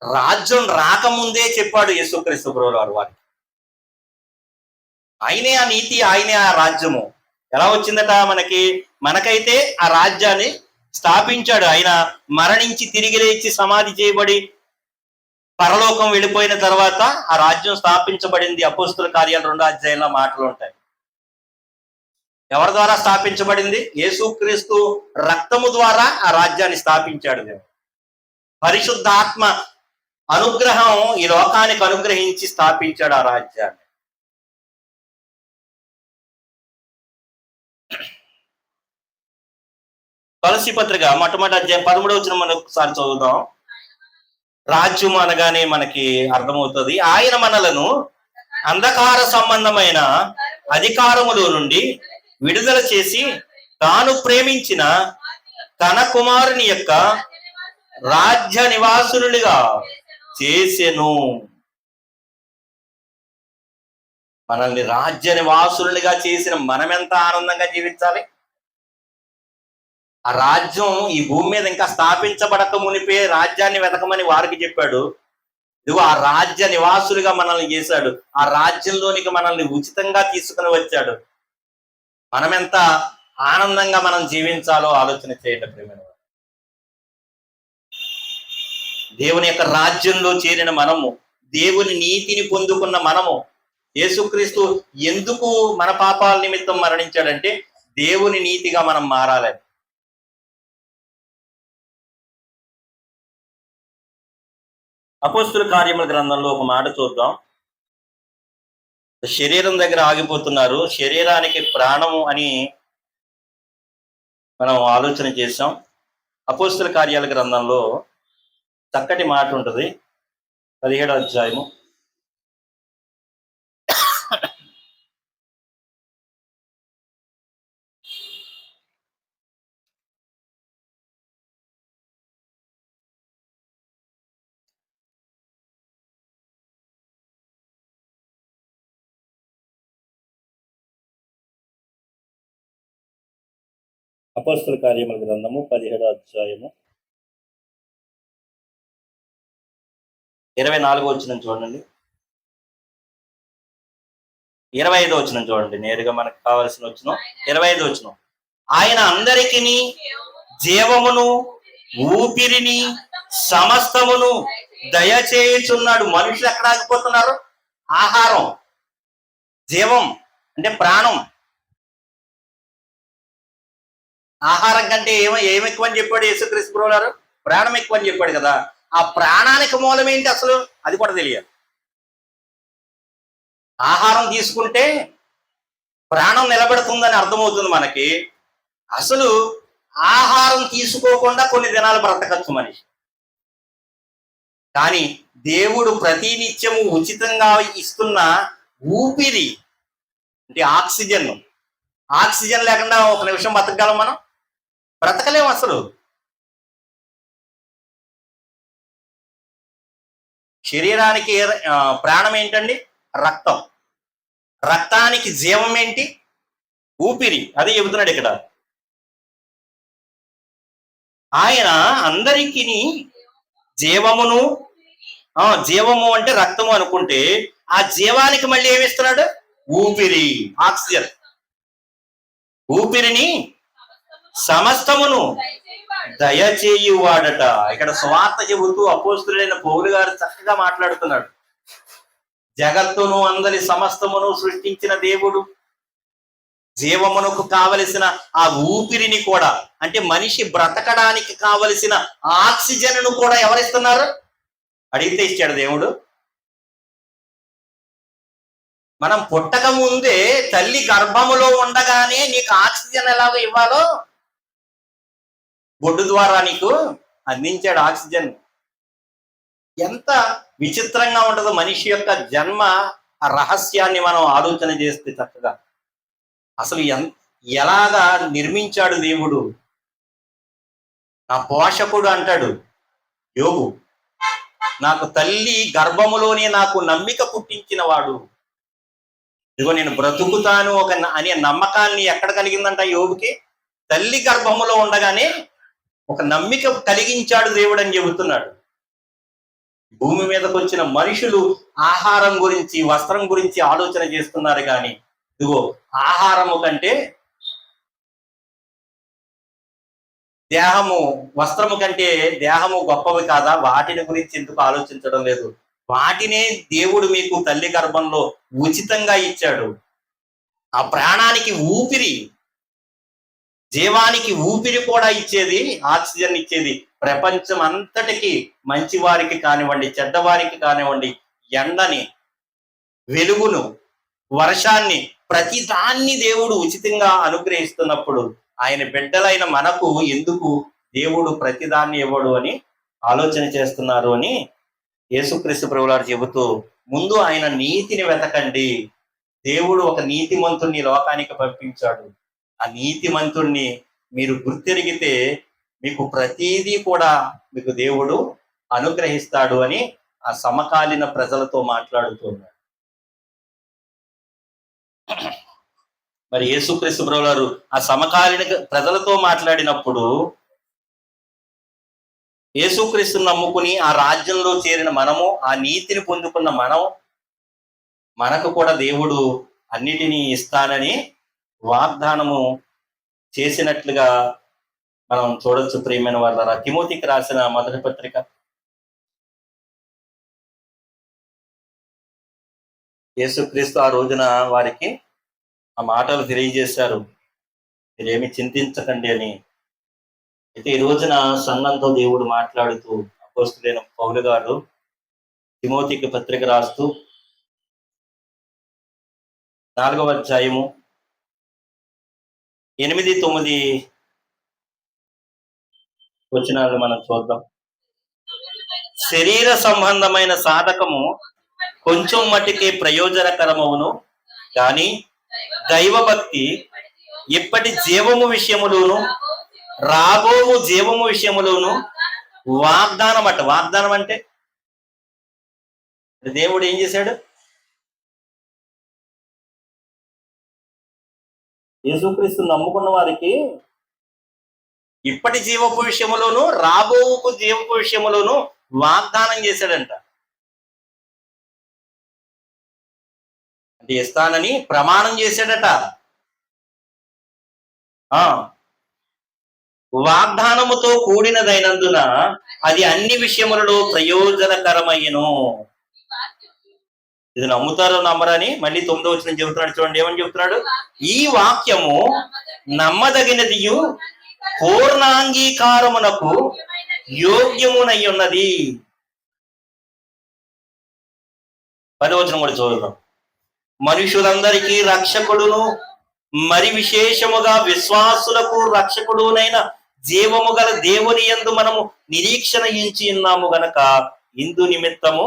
రాజ్యం రాకముందే చెప్పాడు యేసుక్రీస్తు ప్రభువారు వారికి. ఆయనే ఆ నీతి, ఆయనే ఆ రాజ్యము. ఎలా వచ్చిందట మనకైతే ఆ రాజ్యాన్ని స్థాపించాడు. ఆయన మరణించి తిరిగి లేచి సమాధి చేయబడి పరలోకం వెళ్ళిపోయిన తర్వాత ఆ రాజ్యం స్థాపించబడింది. అపోస్తుల కార్యాలు 2వ అధ్యాయంలో మాటలు ఉంటాయి. ఎవరి ద్వారా స్థాపించబడింది? యేసుక్రీస్తు రక్తము ద్వారా ఆ రాజ్యాన్ని స్థాపించాడు దేవుడు. పరిశుద్ధాత్మ అనుగ్రహం ఈ లోకానికి అనుగ్రహించి స్థాపించాడు ఆ రాజ్యాన్ని. తులసి పత్రిక మొట్టమొదటి అధ్యాయం 13వ వచనం మనం ఒకసారి చదువుదాం. రాజ్యం అనగానే మనకి అర్థమవుతుంది, ఆయన మనలను అంధకార సంబంధమైన అధికారములో నుండి విడుదల చేసి తాను ప్రేమించిన తన కుమారుని యొక్క రాజ్య నివాసులుగా చేసెను. మనల్ని రాజ్య నివాసులుగా చేసిన మనమెంత ఆనందంగా జీవించాలి. ఆ రాజ్యం ఈ భూమి మీద ఇంకా స్థాపించబడక మునిపే రాజ్యాన్ని వెతకమని వారికి చెప్పాడు. ఇదిగో ఆ రాజ్య నివాసులుగా మనల్ని చేశాడు. ఆ రాజ్యంలోనికి మనల్ని ఉచితంగా తీసుకుని వచ్చాడు. మనమెంత ఆనందంగా మనం జీవించాలో ఆలోచన చేయండి ప్రియమైన. దేవుని యొక్క రాజ్యంలో చేరిన మనము, దేవుని నీతిని పొందుకున్న మనము, యేసుక్రీస్తు ఎందుకు మన పాపాల నిమిత్తం మరణించాడంటే దేవుని నీతిగా మనం మారాలని. అపోస్తుల కార్యముల గ్రంథంలో ఒక మాట చూద్దాం. శరీరం దగ్గర ఆగిపోతున్నారు, శరీరానికి ప్రాణము అని మనం ఆలోచన చేసాం. అపోస్తుల కార్యాల గ్రంథంలో చక్కటి మాట ఉంటుంది, 17వ అధ్యాయము. అపోస్తుల కార్యముల గ్రంథము 17వ అధ్యాయము 24వ వచనం చూడండి, 25వ వచనం చూడండి. నేరుగా మనకు కావాల్సిన వచనం 25వ వచనం. ఆయన అందరికీ జీవమును ఊపిరిని సమస్తమును దయచేయుచున్నాడు. మనుషులు ఎక్కడ ఆగిపోతున్నారు? ఆహారం, జీవం అంటే ప్రాణం. ఆహారం కంటే ఏమి ఎక్కువ అని చెప్పాడు యేసుక్రీస్తు ప్రభువారు? ప్రాణం ఎక్కువ అని చెప్పాడు కదా. ఆ ప్రాణానికి మూలం ఏంటి అసలు? అది కూడా తెలియాలి. ఆహారం తీసుకుంటే ప్రాణం నిలబెడుతుందని అర్థమవుతుంది మనకి. అసలు ఆహారం తీసుకోకుండా కొన్ని దినాలు బ్రతకచ్చు మనిషి. కానీ దేవుడు ప్రతినిత్యము ఉచితంగా ఇస్తున్న ఊపిరి అంటే ఆక్సిజన్ లేకుండా ఒక నిమిషం బతకగలం మనం? బ్రతకలేము అసలు. శరీరానికి ప్రాణం ఏంటండి? రక్తం. రక్తానికి జీవం ఏంటి? ఊపిరి. అదే చెబుతున్నాడు ఇక్కడ. ఆయన అందరికీ జీవమును, జీవము అంటే రక్తము అనుకుంటే, ఆ జీవానికి మళ్ళీ ఏమిస్తున్నాడు? ఊపిరి, ఆక్సిజన్. ఊపిరిని సమస్తమును దయచేయువాడట. ఇక్కడ స్వార్థ చెబుతూ అపోస్తులైన పౌలు గారు చక్కగా మాట్లాడుతున్నాడు. జగత్తును అందరి సమస్తమును సృష్టించిన దేవుడు జీవమునకు కావలసిన ఆ ఊపిరిని కూడా, అంటే మనిషి బ్రతకడానికి కావలసిన ఆక్సిజన్ ను కూడా ఎవరిస్తున్నారు? అడిగితే ఇచ్చాడు దేవుడు. మనం పుట్టక ముందే తల్లి గర్భములో ఉండగానే నీకు ఆక్సిజన్ ఎలాగో ఇవ్వాలో బొడ్డు ద్వారా నీకు అందించాడు ఆక్సిజన్. ఎంత విచిత్రంగా ఉంటుందో మనిషి యొక్క జన్మ రహస్యాన్ని మనం ఆలోచన చేస్తే చక్కగా. అసలు ఎలాగా నిర్మించాడు దేవుడు. నా పోషకుడు అంటాడు యోబు, నాకు తల్లి గర్భములోనే నాకు నమ్మిక పుట్టించిన వాడు. ఇదిగో నేను బ్రతుకుతాను అనే నమ్మకాన్ని ఎక్కడ కలిగిందంట యోబుకి? తల్లి గర్భములో ఉండగానే ఒక నమ్మిక కలిగించాడు దేవుడు అని చెబుతున్నాడు. భూమి మీదకి వచ్చిన మనుషులు ఆహారం గురించి, వస్త్రం గురించి ఆలోచన చేస్తున్నారు కానీ, ఇదిగో ఆహారము కంటే దేహము, వస్త్రము కంటే దేహము గొప్పవి కాదా? వాటిని గురించి ఎందుకు ఆలోచించడం లేదు? వాటినే దేవుడు మీకు తల్లి గర్భంలో ఉచితంగా ఇచ్చాడు. ఆ ప్రాణానికి ఊపిరి, జీవానికి ఊపిరి కూడా ఇచ్చేది, ఆక్సిజన్ ఇచ్చేది ప్రపంచం అంతటికి, మంచి వారికి కానివ్వండి, చెడ్డవారికి కానివ్వండి, ఎండని, వెలుగును, వర్షాన్ని, ప్రతి దాన్ని దేవుడు ఉచితంగా అనుగ్రహిస్తున్నప్పుడు ఆయన బిడ్డలైన మనకు ఎందుకు దేవుడు ప్రతిదాన్ని ఇవ్వడు అని ఆలోచన చేస్తున్నారు అని యేసుక్రీస్తు ప్రభువారు చెబుతూ, ముందు ఆయన నీతిని వెతకండి. దేవుడు ఒక నీతిమంతుణ్ణి లోకానికి పంపించాడు. ఆ నీతిమంతుణ్ణి మీరు గుర్తెరిగితే మీకు ప్రతిదీ కూడా మీకు దేవుడు అనుగ్రహిస్తాడు అని ఆ సమకాలీన ప్రజలతో మాట్లాడుతున్నాడు. మరి యేసుక్రీస్తు ప్రభువారు ఆ సమకాలీన ప్రజలతో మాట్లాడినప్పుడు, యేసుక్రీస్తుని నమ్ముకుని ఆ రాజ్యంలో చేరిన మనము, ఆ నీతిని పొందుకున్న మనకు కూడా దేవుడు అన్నిటినీ ఇస్తానని వాగ్దానము చేసినట్లుగా మనం చూడొచ్చు. ప్రియమైన వాళ్ళారా, తిమోతికి రాసిన మొదటి పత్రిక యేసుక్రీస్తు ఆ రోజున వారికి ఆ మాటలు తెలియజేశారు, మీరేమి చింతించకండి అని. అయితే ఈ రోజున సంఘంతో దేవుడు మాట్లాడుతూ అపోస్తలుడైన పౌలు గారు తిమోతికి పత్రిక రాస్తూ 4వ అధ్యాయము 8-9 వచనాలు మనం చూద్దాం. శరీర సంబంధమైన సాధకము కొంచెం మట్టుకే ప్రయోజనకరమవును, కానీ దైవభక్తి ఇప్పటి జీవము విషయములోను రాబోవు జీవము విషయములోను వాగ్దానం అట. వాగ్దానం అంటే దేవుడు ఏం చేశాడు? యేసుక్రీస్తు నమ్ముకున్న వారికి ఇప్పటి జీవపు విషయములోను రాబోవు జీవపు విషయములోను వాగ్దానం చేశాడంట. అంటే ఇస్తానని ప్రమాణం చేశాడట. వాగ్దానముతో కూడినదైనందున అది అన్ని విషయములలో ప్రయోజనకరమయ్యను. ఇది నమ్ముతారో నమ్మరని మళ్ళీ 9వ వచనం చెబుతున్నాడు. చూడండి ఏమని చెబుతున్నాడు? ఈ వాక్యము నమ్మదగినదియు పూర్ణాంగీకారమునకు యోగ్యమునై ఉన్నది. 10వ వచనం కూడా చూద్దాం. మనుషులందరికీ రక్షకుడును మరి విశేషముగా విశ్వాసులకు రక్షకుడునైన జీవము గల దేవుని యందు మనము నిరీక్షణ ఇచ్చి ఉన్నాము గనక ఇందు నిమిత్తము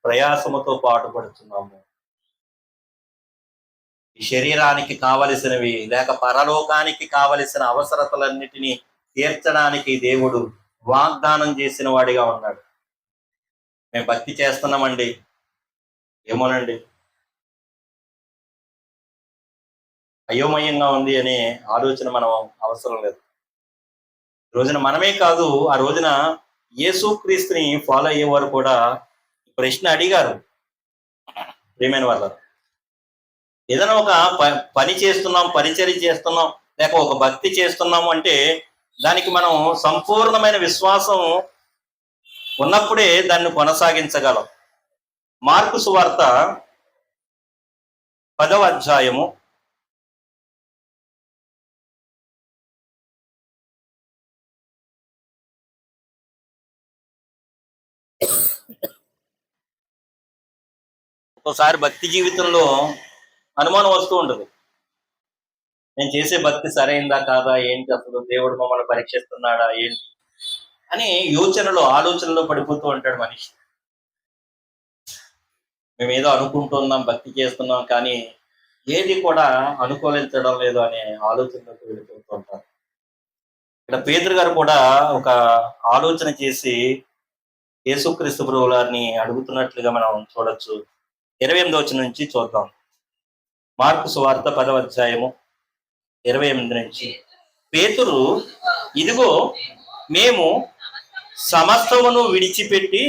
ప్రయాసముతో పాటుపడుతున్నాము. ఈ శరీరానికి కావలసినవి లేక పరలోకానికి కావలసిన అవసరతలన్నిటినీ తీర్చడానికి దేవుడు వాగ్దానం చేసిన వాడిగా ఉన్నాడు. మేము భక్తి చేస్తున్నామండి, ఏమోనండి అయోమయంగా ఉంది అనే ఆలోచన మనం అవసరం లేదు. రోజున మనమే కాదు, ఆ రోజున యేసుక్రీస్తుని ఫాలో అయ్యేవారు కూడా ప్రశ్న అడిగారు. ప్రియమైన వాళ్ళ, ఏదైనా ఒక పని చేస్తున్నాం, పరిచర్య చేస్తున్నాం, లేక ఒక భక్తి చేస్తున్నాము అంటే దానికి మనం సంపూర్ణమైన విశ్వాసం ఉన్నప్పుడే దాన్ని కొనసాగించగలం. మార్కు సువార్త 10వ అధ్యాయము 'ఒకసారి భక్తి జీవితంలో అనుమానం వస్తూ ఉంటుంది. నేను చేసే భక్తి సరైందా కాదా, ఏంటి అసలు దేవుడు మమ్మల్ని పరీక్షిస్తున్నాడా ఏంటి అని ఆలోచనలో పడిపోతూ ఉంటాడు మనిషి. మేము ఏదో అనుకుంటున్నాం, భక్తి చేస్తున్నాం, కానీ ఏది కూడా అనుకూలించడం లేదు అనే ఆలోచనలోకి వెళ్ళిపోతూ ఉంటారు. ఇక్కడ పేతురు గారు కూడా ఒక ఆలోచన చేసి యేసుక్రీస్తు ప్రభువు వారిని అడుగుతున్నట్లుగా మనం చూడొచ్చు. 28వ వచనం నుంచి చూద్దాం. మార్కు సువార్త 10వ అధ్యాయము 28 నుంచి. పేతురు, ఇదిగో మేము సమస్తమును విడిచిపెట్టి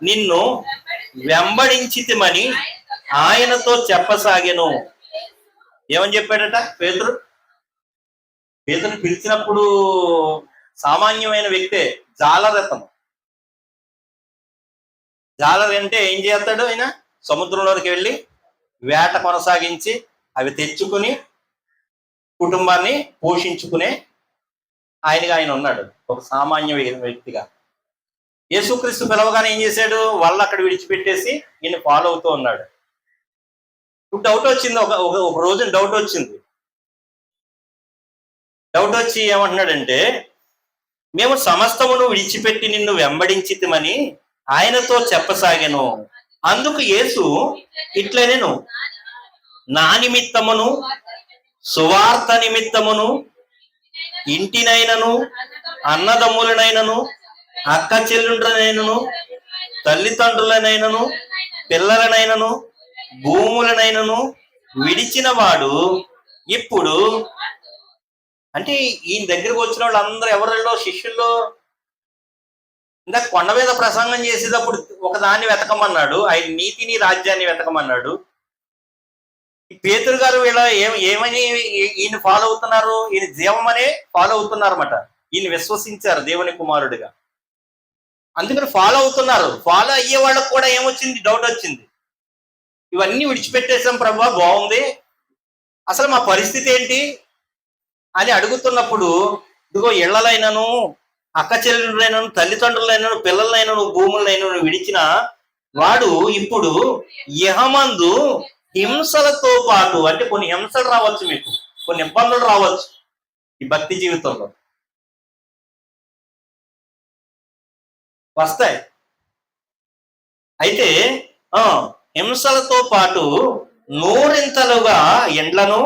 నిన్ను వెంబడించితిమని ఆయనతో చెప్పసాగెను. ఏమని చెప్పాడట పేతురు? పేతురు పిలిచినప్పుడు సామాన్యమైన వ్యక్తే, జాలరతను. జాలరి అంటే ఏం చేస్తాడు? ఆయన సముద్రంలోకి వెళ్ళి వేట కొనసాగించి అవి తెచ్చుకుని కుటుంబాన్ని పోషించుకునే ఆయన ఉన్నాడు, ఒక సామాన్య వ్యక్తిగా. యేసుక్రీస్తు పిలవగానే ఏం చేశాడు? వాళ్ళు అక్కడ విడిచిపెట్టేసి ఈయన ఫాలో అవుతూ ఉన్నాడు. డౌట్ వచ్చింది, ఒక రోజు డౌట్ వచ్చింది. డౌట్ వచ్చి ఏమంటున్నాడంటే, మేము సమస్తమును విడిచిపెట్టి నిన్ను వెంబడించితిమని ఆయనతో చెప్పసాగెను. అందుకు యేసు ఇట్లనెను, నా నిమిత్తమును, సువార్త నిమిత్తమును, ఇంటినైనను, అన్నదమ్ములనైనను, అక్క చెల్లుండ్రనైనను, తల్లిదండ్రులనైనను, పిల్లలనైనను, భూములనైనను విడిచిన వాడు ఇప్పుడు, అంటే ఈయన దగ్గరకు వచ్చిన వాళ్ళందరూ ఎవరిలో శిష్యుల్లో, ఇందాక కొండ మీద ప్రసంగం చేసేటప్పుడు ఒకదాన్ని వెతకమన్నాడు, ఆయన నీతిని రాజ్యాన్ని వెతకమన్నాడు. పేతురు గారు వీళ్ళ ఏమని ఈయన ఫాలో అవుతున్నారు? ఈయన జీవమనే ఫాలో అవుతున్నారు అన్నమాట. ఈయన విశ్వసించారు దేవుని కుమారుడిగా, అందుకని ఫాలో అవుతున్నారు. ఫాలో అయ్యే వాళ్ళకు కూడా ఏమొచ్చింది? డౌట్ వచ్చింది. ఇవన్నీ విడిచిపెట్టేసాం ప్రభువా, బాగుంది, అసలు మా పరిస్థితి ఏంటి అని అడుగుతున్నప్పుడు, ఇదిగో ఇళ్లలైనను, అక్క చెల్లెలైనను, తల్లిదండ్రులైనను, పిల్లలైనను, భూములైనను విడిచిన వాడు ఇప్పుడు ఇహమందు హింసలతో పాటు, అంటే కొన్ని హింసలు రావచ్చు, మీకు కొన్ని ఇబ్బందులు రావచ్చు ఈ భక్తి జీవితంలో, వస్తాయి. అయితే హింసలతో పాటు నూరింతలుగా ఎండ్లను,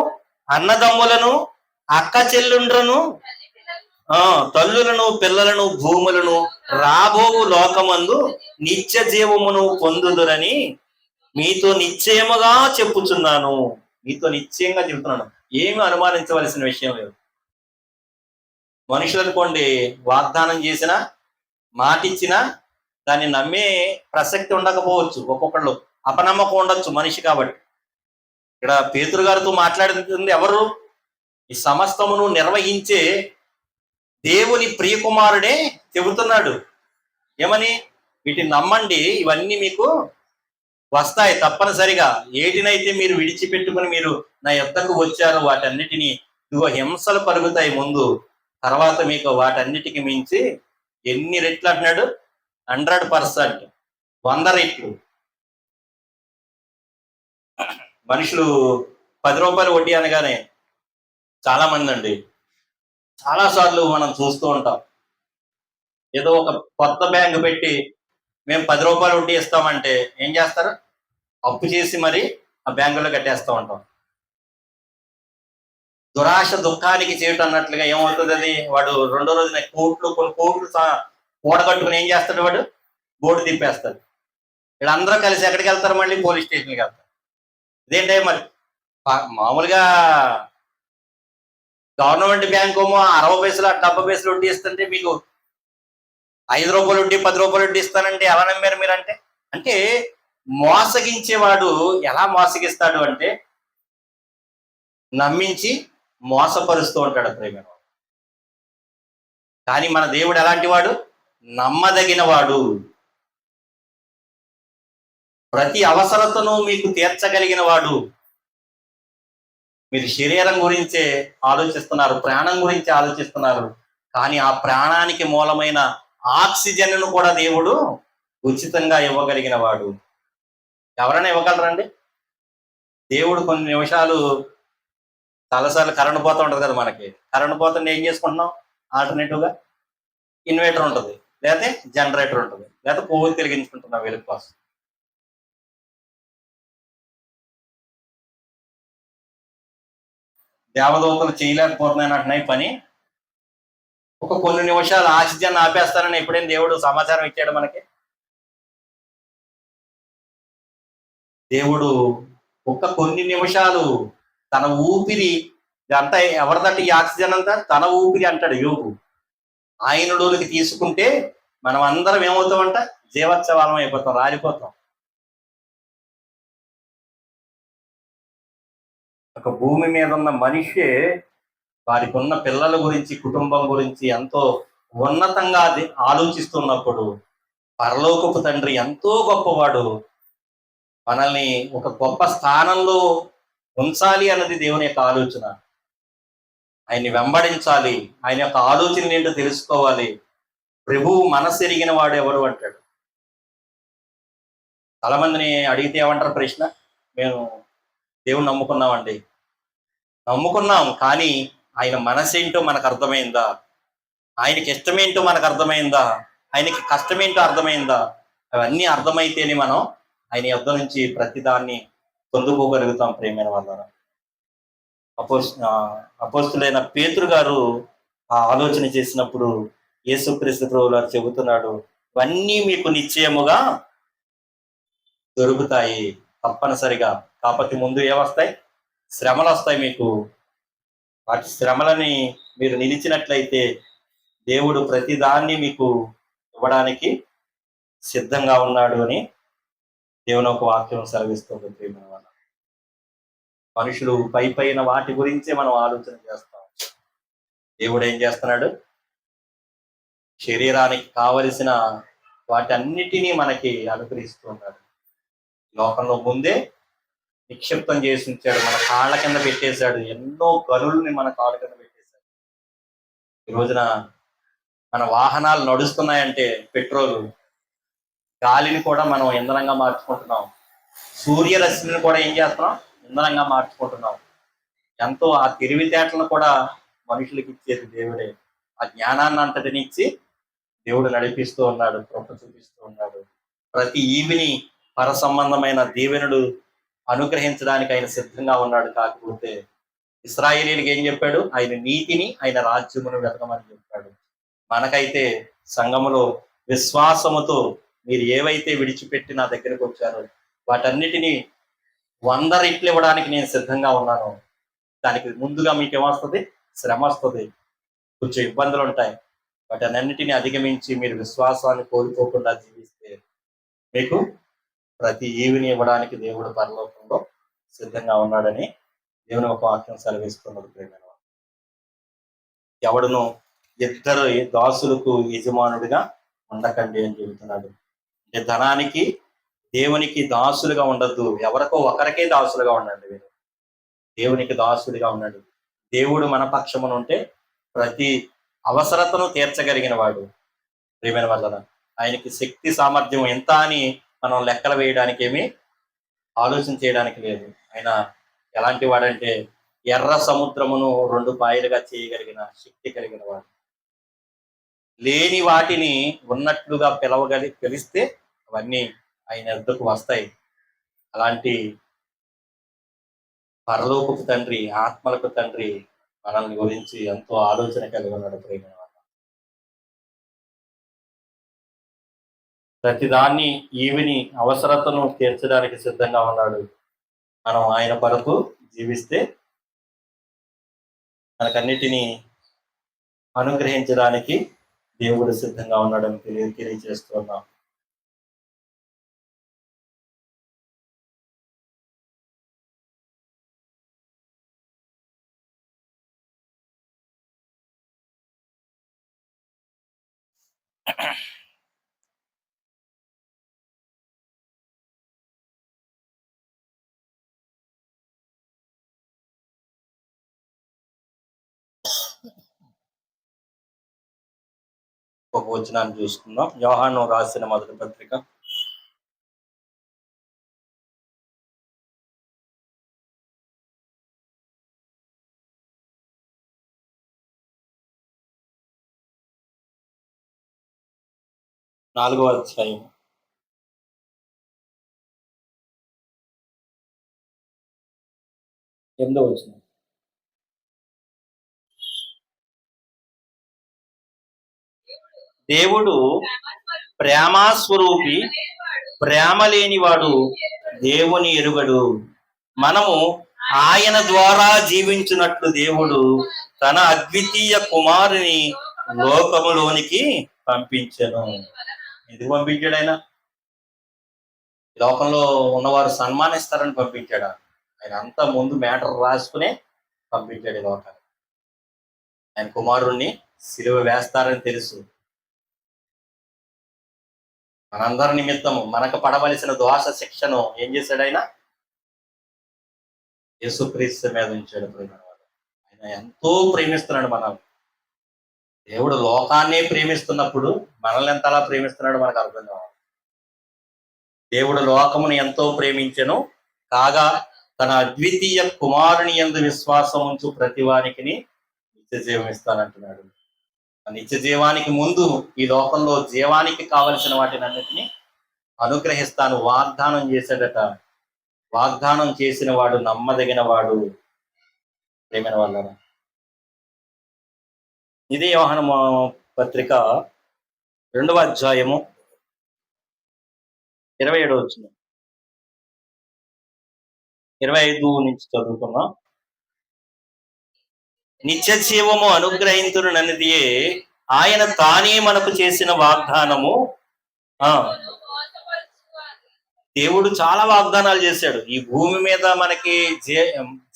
అన్నదమ్ములను, అక్క చెల్లుండ్రను, తల్లులను, పిల్లలను, భూములను రాబోవు లోకమందు నిత్య జీవమును పొందుదురని మీతో నిశ్చయముగా చెప్పుచున్నాను. మీతో నిశ్చయంగా చెబుతున్నాను, ఏమి అనుమానించవలసిన విషయం లేదు. మనుషులు అనుకోండి, వాగ్దానం చేసినా, మాటిచ్చినా దాన్ని నమ్మే ప్రసక్తి ఉండకపోవచ్చు. ఒక్కొక్కళ్ళు అపనమ్మకం ఉండొచ్చు మనిషి కాబట్టి. ఇక్కడ పేతురు గారితో మాట్లాడుతుంది ఎవరు? ఈ సమస్తమును నిర్వహించే దేవుని ప్రియకుమారుడే చెబుతున్నాడు. ఏమని? వీటిని నమ్మండి, ఇవన్నీ మీకు వస్తాయి తప్పనిసరిగా. ఏటినైతే మీరు విడిచిపెట్టుకుని మీరు నా యొద్దకు వచ్చారో వాటన్నిటినీ, ఇదిగో హింసలు కలుగుతాయి ముందు, తర్వాత మీకు వాటన్నిటికి మించి ఎన్ని రెట్లు అంటున్నాడు? 100%, 100 రెట్లు. మనుషులు 10 రూపాయలు వడ్డీ అనగానే చాలా మంది అండి, చాలా సార్లు మనం చూస్తూ ఉంటాం, ఏదో ఒక కొత్త బ్యాంకు పెట్టి మేము 10 రూపాయలు వడ్డీ ఇస్తామంటే ఏం చేస్తారు? అప్పు చేసి మరి ఆ బ్యాంకులో కట్టేస్తూ ఉంటాం. దురాశ దుఃఖానికి చేయటం అన్నట్లుగా ఏమవుతుంది? అది వాడు రెండో రోజున కొన్ని కోట్లు కూడగట్టుకుని ఏం చేస్తాడు? వాడు బోర్డు తిప్పేస్తాడు. వీళ్ళందరూ కలిసి ఎక్కడికి వెళ్తారు? మళ్ళీ పోలీస్ స్టేషన్కి వెళ్తారు. ఇదేంటే మరి మామూలుగా గవర్నమెంట్ బ్యాంక్ ఏమో 60 పైసలు 70 పైసలు వడ్డీ ఇస్తుంటే మీకు 5 రూపాయలు వడ్డీ 10 రూపాయలు వడ్డీ ఇస్తానంటే ఎలా నమ్మారు మీరంటే? అంటే మోసగించేవాడు ఎలా మోసగిస్తాడు అంటే నమ్మించి మోసపరుస్తూ ఉంటాడు ప్రేమ. కానీ మన దేవుడు ఎలాంటి వాడు? నమ్మదగిన వాడు. ప్రతి అవసరతను మీకు తీర్చగలిగిన వాడు. మీరు శరీరం గురించే ఆలోచిస్తున్నారు, ప్రాణం గురించి ఆలోచిస్తున్నారు, కానీ ఆ ప్రాణానికి మూలమైన ఆక్సిజన్ను కూడా దేవుడు ఉచితంగా ఇవ్వగలిగిన వాడు. ఎవరైనా ఇవ్వగలరండి? దేవుడు కొన్ని నిమిషాలు చాలాసార్లు కరెంట్ పోతూ ఉంటుంది కదా, మనకి కరెంట్ పోతుంటే ఏం చేసుకుంటున్నాం? ఆల్టర్నేటివ్గా ఇన్వర్టర్ ఉంటుంది, లేకపోతే జనరేటర్ ఉంటుంది, లేకపోతే పువ్వులు తిరిగించుకుంటున్నాం వెలుగు కోసం. దేవదూతలు చేయలేకపోతున్నాయని అంటున్నాయి పని. ఒక కొన్ని నిమిషాలు ఆక్సిజన్ ఆపేస్తానని ఎప్పుడైనా దేవుడు సమాచారం ఇచ్చాడు మనకి? దేవుడు ఒక్క కొన్ని నిమిషాలు తన ఊపిరి అంతా, ఎవరిదంటే ఈ ఆక్సిజన్ అంతా తన ఊపిరి అంటాడు యోగు. ఆయనలోకి తీసుకుంటే మనం అందరం ఏమవుతామంట? జీవోత్సవాలం అయిపోతాం, రాలిపోతాం. ఒక భూమి మీద ఉన్న మనిషి వారికి ఉన్న పిల్లల గురించి, కుటుంబం గురించి ఎంతో ఉన్నతంగా ఆలోచిస్తున్నప్పుడు పరలోకపు తండ్రి ఎంతో గొప్పవాడు. మనల్ని ఒక గొప్ప స్థానంలో ఉంచాలి అన్నది దేవుని యొక్క ఆలోచన. ఆయన్ని వెంబడించాలి, ఆయన యొక్క ఆలోచన ఏంటో తెలుసుకోవాలి. ప్రభువు మనసు ఎరిగిన వాడు ఎవరు అంటాడు. చాలా మందిని అడిగితే ఏమంటారు ప్రశ్న? మేము దేవుని నమ్ముకున్నామండి. నమ్ముకున్నాం, కానీ ఆయన మనసేంటో మనకు అర్థమైందా? ఆయనకి ఇష్టమేంటో మనకు అర్థమైందా? ఆయనకి కష్టమేంటో అర్థమైందా? అవన్నీ అర్థమైతేనే మనం ఆయన యుద్ధ నుంచి ప్రతిదాన్ని పొందుకోగలుగుతాం ప్రేమైన వాళ్ళ. అపోస్తులైన పేతురు గారు ఆ ఆలోచన చేసినప్పుడు యేసుక్రీస్తు ప్రభువు గారు చెబుతున్నాడు, ఇవన్నీ మీకు నిశ్చయముగా దొరుకుతాయి తప్పనిసరిగా. కాకపోతే ముందు ఏమొస్తాయి? శ్రమలు వస్తాయి మీకు. వాటి శ్రమలని మీరు నిలిచినట్లయితే దేవుడు ప్రతిదాన్ని మీకు ఇవ్వడానికి సిద్ధంగా ఉన్నాడు అని దేవుని ఒక వాక్యం సెలవిస్తుంది ప్రేమ. మనుషులు పైన వాటి గురించే మనం ఆలోచన చేస్తాం. దేవుడు ఏం చేస్తున్నాడు? శరీరానికి కావలసిన వాటన్నిటినీ మనకి అనుగ్రహిస్తున్నాడు. లోకంలో ముందే నిక్షిప్తం చేసి ఉంచాడు, మన కాళ్ళ కింద పెట్టేశాడు. ఎన్నో గనుల్ని మన కాళ్ళ కింద పెట్టేశాడు. ఈ రోజున మన వాహనాలు నడుస్తున్నాయంటే పెట్రోలు, గాలిని కూడా మనం ఇంధనంగా మార్చుకుంటున్నాం. సూర్యరశ్మిని కూడా ఏం చేస్తున్నాం? ఇంధనంగా మార్చుకుంటున్నాం. ఎంతో ఆ తెలివితేటలను కూడా మనుషులకి ఇచ్చేది దేవుడే. ఆ జ్ఞానాన్ని అంతటిని ఇచ్చి దేవుడు నడిపిస్తూ ఉన్నాడు, కృప చూపిస్తూ ఉన్నాడు. ప్రతి ఈవిని పర సంబంధమైన దీవెనుడు అనుగ్రహించడానికి ఆయన సిద్ధంగా ఉన్నాడు. కాకపోతే ఇశ్రాయేలీయులకు ఏం చెప్పాడు? ఆయన నీతిని, ఆయన రాజ్యమును వెతకమని చెప్పాడు. మనకైతే సంఘములో విశ్వాసముతో మీరు ఏవైతే విడిచిపెట్టి నా దగ్గరకు వచ్చారో వాటన్నిటినీ 100 రెట్లు ఇవ్వడానికి నేను సిద్ధంగా ఉన్నాను. దానికి ముందుగా మీకు ఏమొస్తుంది? శ్రమ వస్తుంది, కొంచెం ఇబ్బందులు ఉంటాయి. వాటన్నిటిని అధిగమించి మీరు విశ్వాసాన్ని కోల్పోకుండా జీవిస్తే మీకు ప్రతి ఈవిని ఇవ్వడానికి దేవుడు పరలోకంలో సిద్ధంగా ఉన్నాడని దేవుని ఒక వాక్యం సెలవిస్తున్నది ప్రేమ. ఎవడును ఇద్దరు దాసులకు యజమానుడిగా ఉండకండి అని చెబుతున్నాడు. అంటే ధనానికి, దేవునికి దాసులుగా ఉండద్దు. ఎవరికో ఒకరికే దాసులుగా ఉండండి. మీరు దేవునికి దాసుడిగా ఉన్నాడు. దేవుడు మన పక్షమున ఉంటే ప్రతి అవసరతను తీర్చగలిగిన వాడు ప్రియమైన వల్ల. ఆయనకి శక్తి సామర్థ్యం ఎంత అని మనం లెక్కలు వేయడానికి ఏమీ ఆలోచన చేయడానికి లేదు. ఆయన ఎలాంటి వాడంటే ఎర్ర సముద్రమును 2 పాయలుగా చేయగలిగిన శక్తి కలిగిన వాడు. లేని వాటిని ఉన్నట్లుగా పిలిస్తే అవన్నీ ఆయన వద్దకు వస్తాయి. అలాంటి పరలోకపు తండ్రి, ఆత్మలకు తండ్రి మనల్ని గురించి ఎంతో ఆలోచన కలిగి ఉన్నాడు ప్రేమ. ప్రతిదాన్ని ఈవిని అవసరతను తీర్చడానికి సిద్ధంగా ఉన్నాడు. మనం ఆయన కొరకు జీవిస్తే మనకన్నిటినీ అనుగ్రహించడానికి దేవుడు సిద్ధంగా ఉన్నాడని తెలియజేస్తున్నాం. ఒక వచనాన్ని చూసుకుందాం. యోహాను రాసిన మొదటి పత్రిక 4వ అధ్యాయం 8వ వచనం. దేవుడు ప్రేమాస్వరూపి, ప్రేమ లేనివాడు దేవుని ఎరుగడు. మనము ఆయన ద్వారా జీవించినట్లు దేవుడు తన అద్వితీయ కుమారుని లోకములోనికి పంపించెను. ఎందుకు పంపించాడు ఆయన? లోకంలో ఉన్నవారు సన్మానిస్తారని పంపించాడు. ఆయన అంతా ముందు మ్యాటర్ రాసుకునే పంపించాడు ఈ లోకాన్ని. ఆయన కుమారుణ్ణి సిలువ వేస్తారని తెలుసు. మనందరి నిమిత్తము మనకు పడవలసిన దోష శిక్షను ఏం చేశాడు ఆయన? యేసుక్రీస్తు మీద ఉంచాడు. ఆయన ఎంతో ప్రేమిస్తున్నాడు మనల్ని. దేవుడు లోకాన్నే ప్రేమిస్తున్నప్పుడు మనల్ని ఎంతలా ప్రేమిస్తున్నాడు మనకు అర్థం కావాలి. దేవుడు లోకమును ఎంతో ప్రేమించెను కాగా తన అద్వితీయ కుమారుని యందు విశ్వాసం ఉంచు ప్రతి వానికి నిత్య జీవం ఇస్తానంటున్నాడు. ఆ నిత్య జీవానికి ముందు ఈ లోకంలో జీవానికి కావలసిన వాటిని అన్నిటినీ అనుగ్రహిస్తాను వాగ్దానం చేశాడట. వాగ్దానం చేసిన వాడు నమ్మదగిన వాడు. ప్రేమైన వాళ్ళ ఇదే యోహాను పత్రిక 2వ అధ్యాయము 27వ వచనం 25 నుంచి చదువుకున్నాం. నిత్య జీవము అనుగ్రహించుననిదియే ఆయన తానే మనకు చేసిన వాగ్దానము. దేవుడు చాలా వాగ్దానాలు చేశాడు. ఈ భూమి మీద మనకి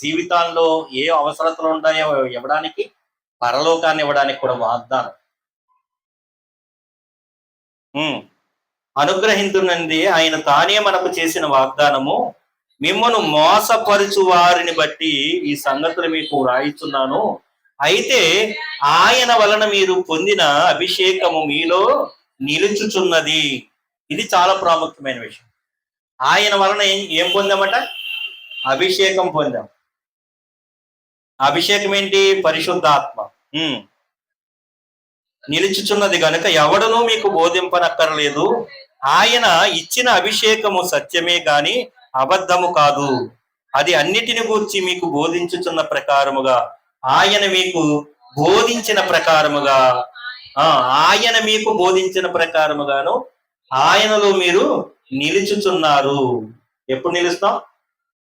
జీవితాల్లో ఏ అవసరతలు ఉంటాయో ఇవ్వడానికి, పరలోకాన్ని ఇవ్వడానికి కూడా వాగ్దానం. అనుగ్రహించునంది ఆయన తానే మనకు చేసిన వాగ్దానము. మిమ్మను మోసపరుచు వారిని బట్టి ఈ సంగతులు మీకు రాయిస్తున్నాను. అయితే ఆయన వలన మీరు పొందిన అభిషేకము మీలో నిలుచుచున్నది. ఇది చాలా ప్రాముఖ్యమైన విషయం. ఆయన వలన ఏం పొందామట? అభిషేకం పొందాం. అభిషేకం ఏంటి? పరిశుద్ధాత్మ. నిలుచుచున్నది గనుక ఎవడనూ మీకు బోధింపనక్కర్లేదు. ఆయన ఇచ్చిన అభిషేకము సత్యమే గాని అబద్ధము కాదు. అది అన్నిటిని గూర్చి మీకు బోధించుచున్న ప్రకారముగా ఆయన మీకు బోధించిన ప్రకారముగా ఆయన మీకు బోధించిన ప్రకారముగాను ఆయనలో మీరు నిలుచుచున్నారు. ఎప్పుడు నిలుస్తాం?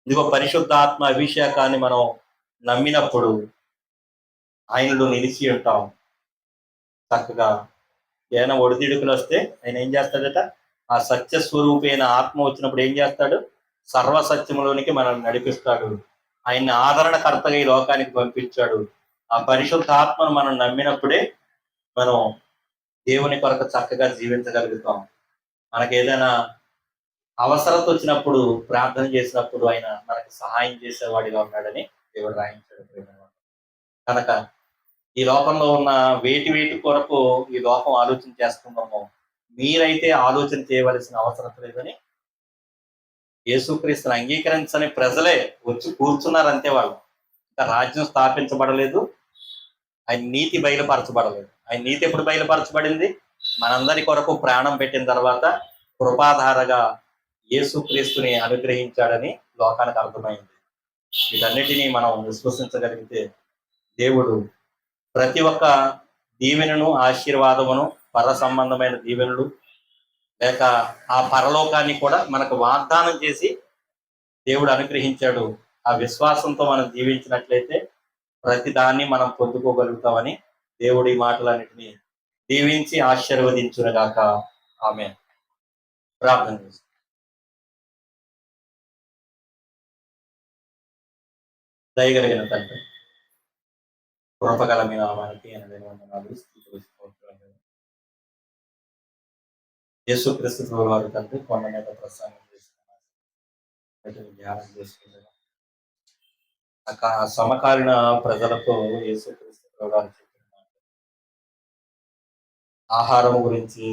ఇదిగో పరిశుద్ధాత్మ అభిషేకాన్ని మనం నమ్మినప్పుడు ఆయనలో నిలిచి ఉంటాం. చక్కగా ఏమైనా ఒడిదిడుకులు వస్తే ఆయన ఏం చేస్తాడట? ఆ సత్య స్వరూపైన ఆత్మ వచ్చినప్పుడు ఏం చేస్తాడు? సర్వసత్యములోనికి మనల్ని నడిపిస్తాడు. ఆయన్ని ఆదరణకర్తగా ఈ లోకానికి పంపించాడు. ఆ పరిశుద్ధ ఆత్మను మనం నమ్మినప్పుడే మనం దేవుని కొరకు చక్కగా జీవించగలుగుతాం. మనకి ఏదైనా అవసరత వచ్చినప్పుడు ప్రార్థన చేసినప్పుడు ఆయన మనకు సహాయం చేసేవాడిగా ఉన్నాడని దేవుడు రాయించాడు. కనుక ఈ లోకంలో ఉన్న వేటి కొరకు ఈ లోకం ఆలోచన చేస్తున్నామో మీరైతే ఆలోచన చేయవలసిన అవసరం లేదని యేసుక్రీస్తుని అంగీకరించని ప్రజలే వచ్చి కూర్చున్నారు అంతే. వాళ్ళు ఇంకా రాజ్యం స్థాపించబడలేదు. ఆయన నీతి బయలుపరచబడలేదు. ఆయన నీతి ఎప్పుడు బయలుపరచబడింది? మనందరి కొరకు ప్రాణం పెట్టిన తర్వాత కృపాధారగా యేసుక్రీస్తుని అనుగ్రహించాడని లోకానికి అర్థమైంది. వీటన్నిటినీ మనం విశ్వసించగలిగితే దేవుడు ప్రతి ఒక్క దీవెనను, ఆశీర్వాదమును, పర సంబంధమైన దీవెనలు లేక ఆ పరలోకాన్ని కూడా మనకు వాగ్దానం చేసి దేవుడు అనుగ్రహించాడు. ఆ విశ్వాసంతో మనం జీవించినట్లయితే ప్రతి దాన్ని మనం పొందుకోగలుగుతామని దేవుడి మాటలన్నిటినీ దీవించి ఆశీర్వదించునుగాక. ఆమె ప్రార్థన చేస్తాం. దయగలిగిన తండ్రి, కృపగల మీ నామానికి ఎనలేని వందనాలు, స్తుతులు, స్తోత్రాలు. యేసుక్రీస్తు ప్రభువు వారి తండ్రి కొండ మీద ప్రసంగం చేస్తున్నారు, ధ్యానం చేసుకుంటున్నాం. ఆ సమకాలీన ప్రజలతో యేసుక్రీస్తు ప్రభువు వారు చెప్పిన మాట, ఆహారం గురించి,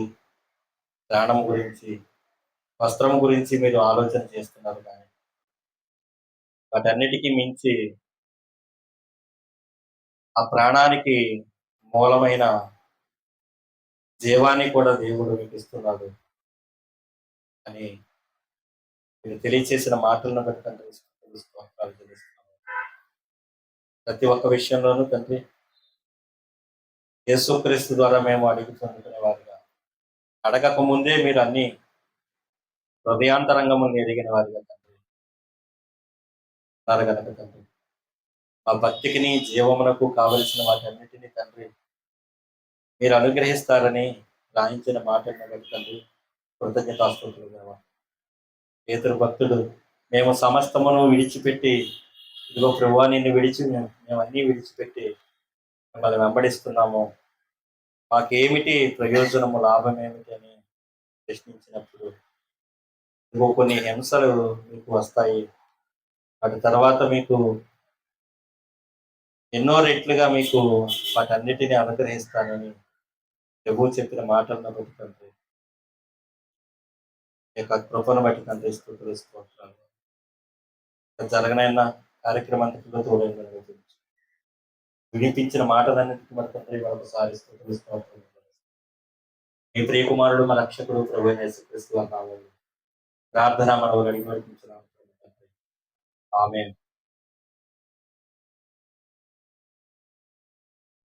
ప్రాణం గురించి, వస్త్రం గురించి మీరు ఆలోచన చేస్తున్నారు, కానీ వాటన్నిటికీ మించి ఆ ప్రాణానికి మూలమైన జీవాన్ని కూడా దేవుడు మీకు ఇస్తున్నాడు అని మీరు తెలియచేసిన మాటలను బట్టి తండ్రి స్తోత్రాలు చెల్లిస్తున్నాము. ప్రతి ఒక్క విషయంలోనూ తండ్రి యేసుక్రీస్తు ద్వారా మేము అడుగుతున్న వారిగా, అడగక ముందే మీరు అన్ని హృదయాంతరంగముని ఎరిగిన వారిగా తండ్రి ఉన్నారు కనుక తండ్రి, మా భక్తికిని జీవమునకు కావలసిన వాటన్నిటినీ తండ్రి మీరు అనుగ్రహిస్తారని రాయించిన మాటలను బట్టి తండ్రి కృతజ్ఞతాస్తుతులు దేవా. పేతురు భక్తుడు, మేము సమస్తమును విడిచిపెట్టి, ఇదిగో ప్రభువా నిన్ను విడిచి మేము అన్నీ విడిచిపెట్టి మిమ్మల్ని వెంబడిస్తున్నాము, మాకేమిటి ప్రయోజనము, లాభం ఏమిటి అని ప్రశ్నించినప్పుడు, ఇదిగో కొన్ని హింసలు మీకు వస్తాయి, వాటి తర్వాత మీకు ఎన్నో రెట్లుగా మీకు వాటన్నిటిని అనుగ్రహిస్తానని ప్రభువు చెప్పిన మాటలను బట్టి తండ్రి, ఈ యొక్క కృపను బట్టి తండ్రి స్తుతులు, స్తోత్రాలు. జరగనైనా కార్యక్రమాంతటిలో తోడైన వినిపించిన మాటలన్నిటికీ మన తండ్రి మరొకసారి స్తుతులు, స్తోత్రాలు. మీ ప్రియకుమారుడు మా రక్షకుడు ప్రభువైన యేసుక్రీస్తు వారి నామములో ప్రార్థన మనవులు అడిగి నడిపించున్నాము. ఆమేన్.